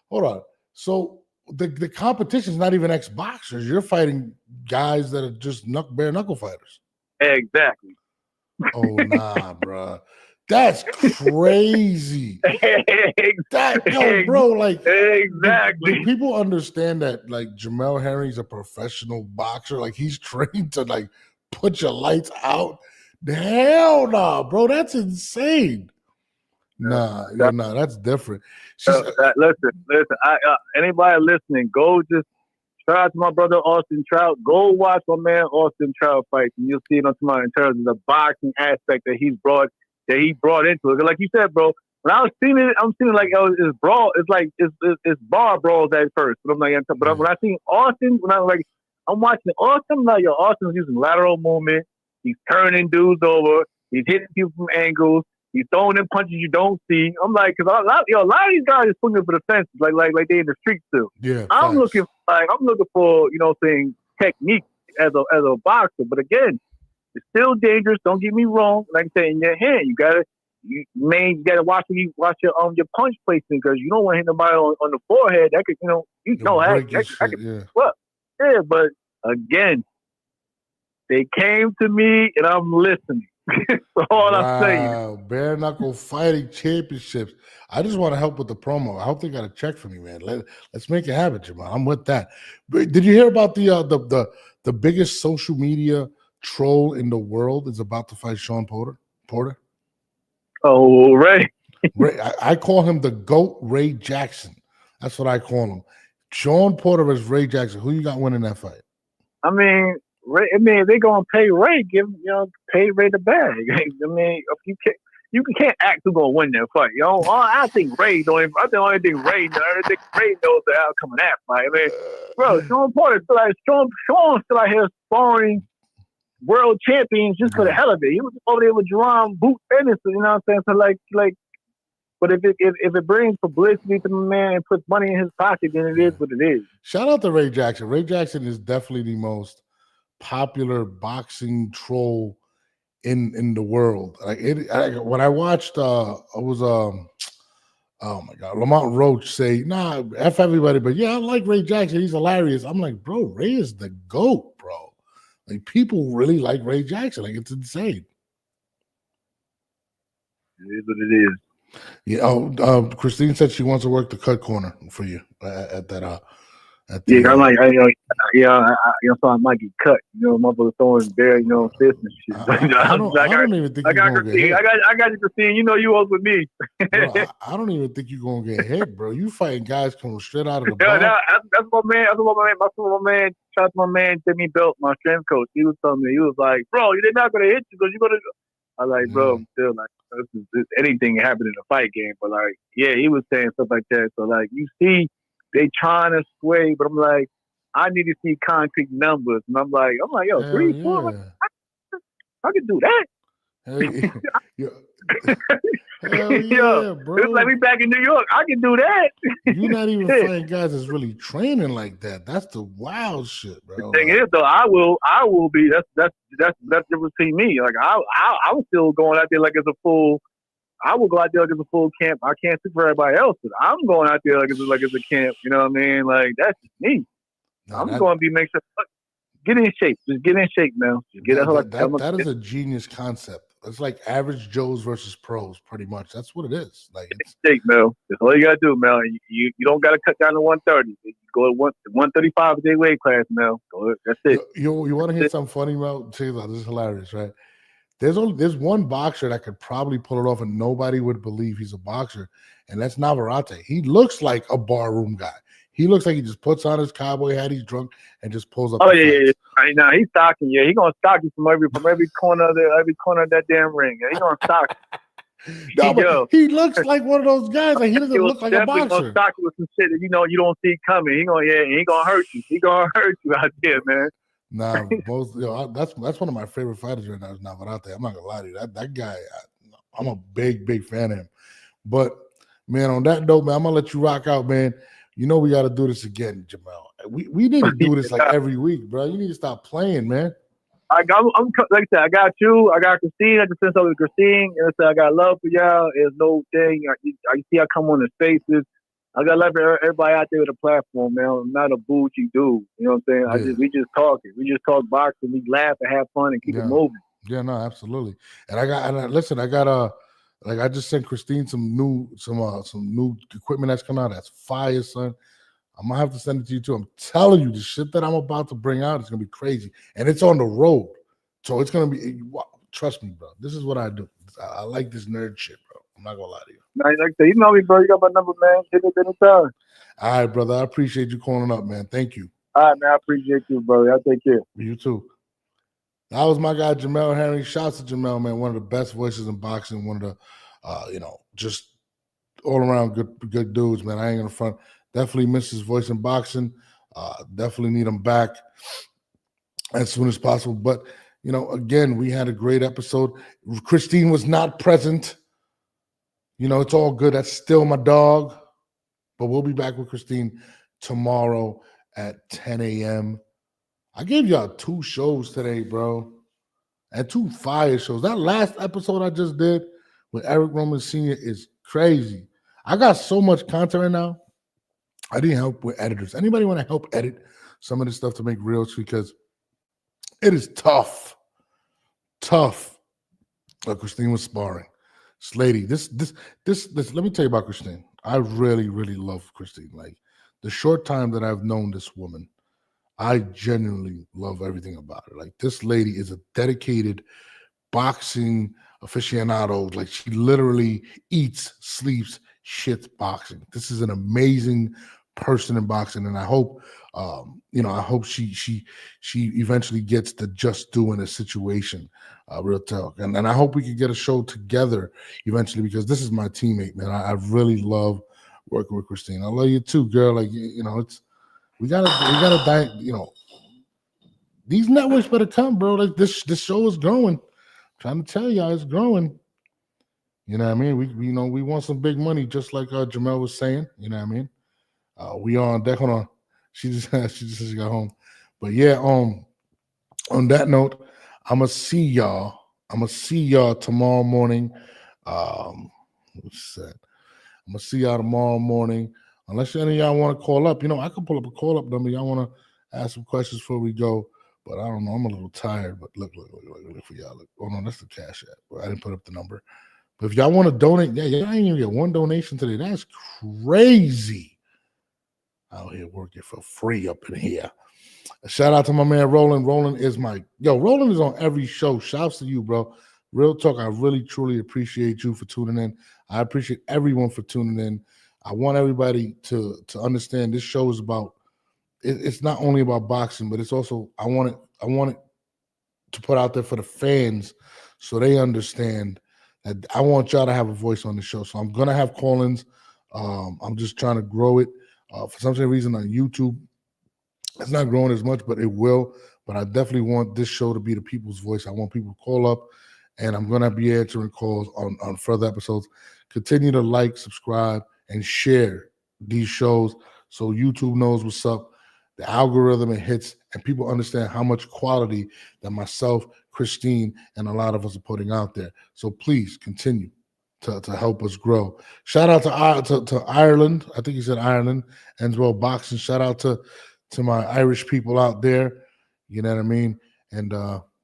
hold on. So the competition is not even ex-boxers. You're fighting guys that are just bare knuckle fighters. Exactly. Oh nah, bro. That's crazy. Bro, like exactly. Do people understand that like Jamel Herring's a professional boxer? Like he's trained to like put your lights out? Hell nah, bro. That's insane. Nah, that's different. Listen. Anybody listening, go just shout out to my brother Austin Trout. Go watch my man Austin Trout fight, and you'll see it on tomorrow in terms of the boxing aspect that he brought into it. Like you said, bro, when I was seeing it, I'm seeing it like it's brawl. It's like it's bar brawls at first. But I'm like, when I seen Austin, I'm watching Austin, I'm like, yo, Austin's using lateral movement. He's turning dudes over. He's hitting people from angles. He's throwing in punches you don't see. I'm like, because a lot of these guys are swinging for the fences, like they in the streets too. Yeah, I'm looking for, you know, saying technique as a boxer. But again, it's still dangerous. Don't get me wrong. Like I said, in your hand, you gotta watch your punch placement because you don't want to hit nobody on the forehead. That could, yeah. But again, they came to me and I'm listening. That's all I'm saying. Bare knuckle fighting championships. I just want to help with the promo. I hope they got a check for me, man. Let's make it happen, Jamal. I'm with that. But did you hear about the biggest social media troll in the world is about to fight Sean Porter? Oh, Ray. I call him the GOAT Ray Jackson. That's what I call him. Sean Porter versus Ray Jackson. Who you got winning that fight? I mean, Ray, I mean, if they gonna pay Ray, pay Ray the bag. I mean, if you can't act who's gonna win that fight. I think Ray don't. Even, I think the only thing Ray knows. I think Ray knows the outcome of that fight. I mean, bro, Sean Porter still Sean still out here sparring world champions just for the hell of it. He was over there with Jerome Boot Anderson. You know what I'm saying? So like. But if it brings publicity to the man and puts money in his pocket, then it is what it is. Shout out to Ray Jackson. Ray Jackson is definitely the most popular boxing troll in the world. When I watched, oh my God, Lamont Roach say, "Nah, F everybody," but yeah, I like Ray Jackson. He's hilarious. I'm like, bro, Ray is the GOAT, bro. Like people really like Ray Jackson. Like it's insane. It is what it is. Yeah. Christine said she wants to work the cut corner for you at that. Yeah, I'm like, so I might get cut. Motherfucker throwing bare, fists and shit. I don't even think I got Christine. I got you, Christine. You was with me. Bro, I don't even think you're gonna get hit, bro. You fighting guys coming straight out of the bar. That's my man. That's what my man. Shout out to my man, Jimmy Belt, my strength coach. He was telling me, he was like, bro, they're not gonna hit you because you're gonna. I was like, bro, I'm still like, anything can happen in a fight game, but like, yeah, he was saying stuff like that. So like, you see, they trying to sway, but I'm like, I need to see concrete numbers, and I'm like, yo, 3, 4, I can do that. Hell yeah, bro. It's like we back in New York. I can do that. You're not even fighting guys that's really training like that. That's the wild shit, bro. The thing is, though, I will be. That's different between me. Like I was still going out there like it's a full. I will go out there like it's a full camp. I can't speak for everybody else, but I'm going out there like it's a camp. You know what I mean? Like that's just me. I'm going to be make sure. Get in shape. Just get in shape, man. Just get that is a genius concept. It's like average Joes versus pros, pretty much. That's what it is. Like it's shape, Mel. That's all you gotta do, Mel. You don't gotta cut down to 130. You go to 135 day weight class, Mel. That's it. You want to hear something funny, Mel? This is hilarious, right? There's one boxer that could probably pull it off, and nobody would believe he's a boxer, and that's Navarrete. He looks like a barroom guy. He looks like he just puts on his cowboy hat, he's drunk, and just pulls up. Oh yeah. Now he's stalking you. He's gonna stalk you from every corner of that damn ring. He's gonna stalk you. No, but he looks like one of those guys. Like he doesn't look like a boxer. Gonna stalk you with some shit that you don't see coming. He gonna hurt you. He gonna hurt you out there, man. Nah, that's one of my favorite fighters right now is Navarrete. I'm not gonna lie to you. That guy, I'm a big fan of him. But man, on that note, man, I'm gonna let you rock out, man. You know we got to do this again, Jamel. We need to do this like every week, bro. You need to stop playing, man. I'm like I said, I got you. I got Christine. I just sent over to Christine. And I said, I got love for y'all. There's no thing. I see I come on the spaces. I got love for everybody out there with a platform, man. I'm not a bougie dude. You know what I'm saying? We just talk it. We just talk boxing. We laugh and have fun and keep it moving. Yeah, no, absolutely. And I just sent Christine some new equipment that's coming out. That's fire, son. I'm gonna have to send it to you too. I'm telling you, the shit that I'm about to bring out is gonna be crazy, and it's on the road, so it's gonna be. Trust me, bro. This is what I do. I like this nerd shit, bro. I'm not gonna lie to you. Like I said, you know me, bro. You got my number, man. Hit it anytime. All right, brother. I appreciate you calling up, man. Thank you. All right, man. I appreciate you, brother. Y'all take care. You too. That was my guy, Jamel Herring. Shouts to Jamel, man. One of the best voices in boxing. One of the, just all around good dudes, man. I ain't gonna front. Definitely miss his voice in boxing. Definitely need him back as soon as possible. But, again, we had a great episode. Christine was not present. It's all good. That's still my dog. But we'll be back with Christine tomorrow at 10 a.m. I gave y'all 2 shows today, bro. And 2 fire shows. That last episode I just did with Eric Roman Sr. is crazy. I got so much content right now. I need help with editors. Anybody want to help edit some of this stuff to make reels? Because it is tough. Tough. Like Christine was sparring. This lady, this, let me tell you about Christine. I really, really love Christine. Like, the short time that I've known this woman, I genuinely love everything about her. Like, this lady is a dedicated boxing aficionado. Like, she literally eats, sleeps, shits boxing. This is an amazing person in boxing, and I hope I hope she eventually gets the just do in a situation. Real talk, and I hope we can get a show together eventually, because this is my teammate, man. I really love working with Christine. I love you too, girl. Like, it's we gotta these networks better come, bro. Like this show is growing. I'm trying to tell y'all, it's growing. You know what I mean? We want some big money, just like Jamel was saying. You know what I mean? We on deck. Hold on. She just got home. But yeah, on that note, I'ma see y'all tomorrow morning. What's that? I'm gonna see y'all tomorrow morning. Unless any of y'all want to call up, I can pull up a call up number. Y'all want to ask some questions before we go, but I don't know. I'm a little tired. But look for y'all. Look. Oh no, that's the Cash App. I didn't put up the number. But if y'all want to donate, y'all ain't even get one donation today. That's crazy. Out here working for free up in here. A shout out to my man Roland. Roland is Roland is on every show. Shouts to you, bro. Real talk. I really truly appreciate you for tuning in. I appreciate everyone for tuning in. I want everybody to understand this show is about. It's not only about boxing, but it's also I want it to put out there for the fans, so they understand that I want y'all to have a voice on the show. So I'm gonna have call-ins. I'm just trying to grow it. For some reason on YouTube, it's not growing as much, but it will. But I definitely want this show to be the people's voice. I want people to call up, and I'm gonna be answering calls on further episodes. Continue to like, subscribe, and share these shows so YouTube knows what's up. The algorithm it hits, and people understand how much quality that myself, Christine, and a lot of us are putting out there. So please continue to help us grow. Shout out to Ireland. I think he said Ireland, and as well boxing. Shout out to my Irish people out there. You know what I mean? And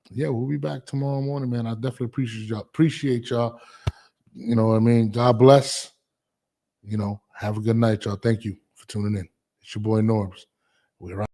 yeah, we'll be back tomorrow morning, man. I definitely appreciate y'all. You know what I mean? God bless. Have a good night, y'all. Thank you for tuning in. It's your boy Norbs. We're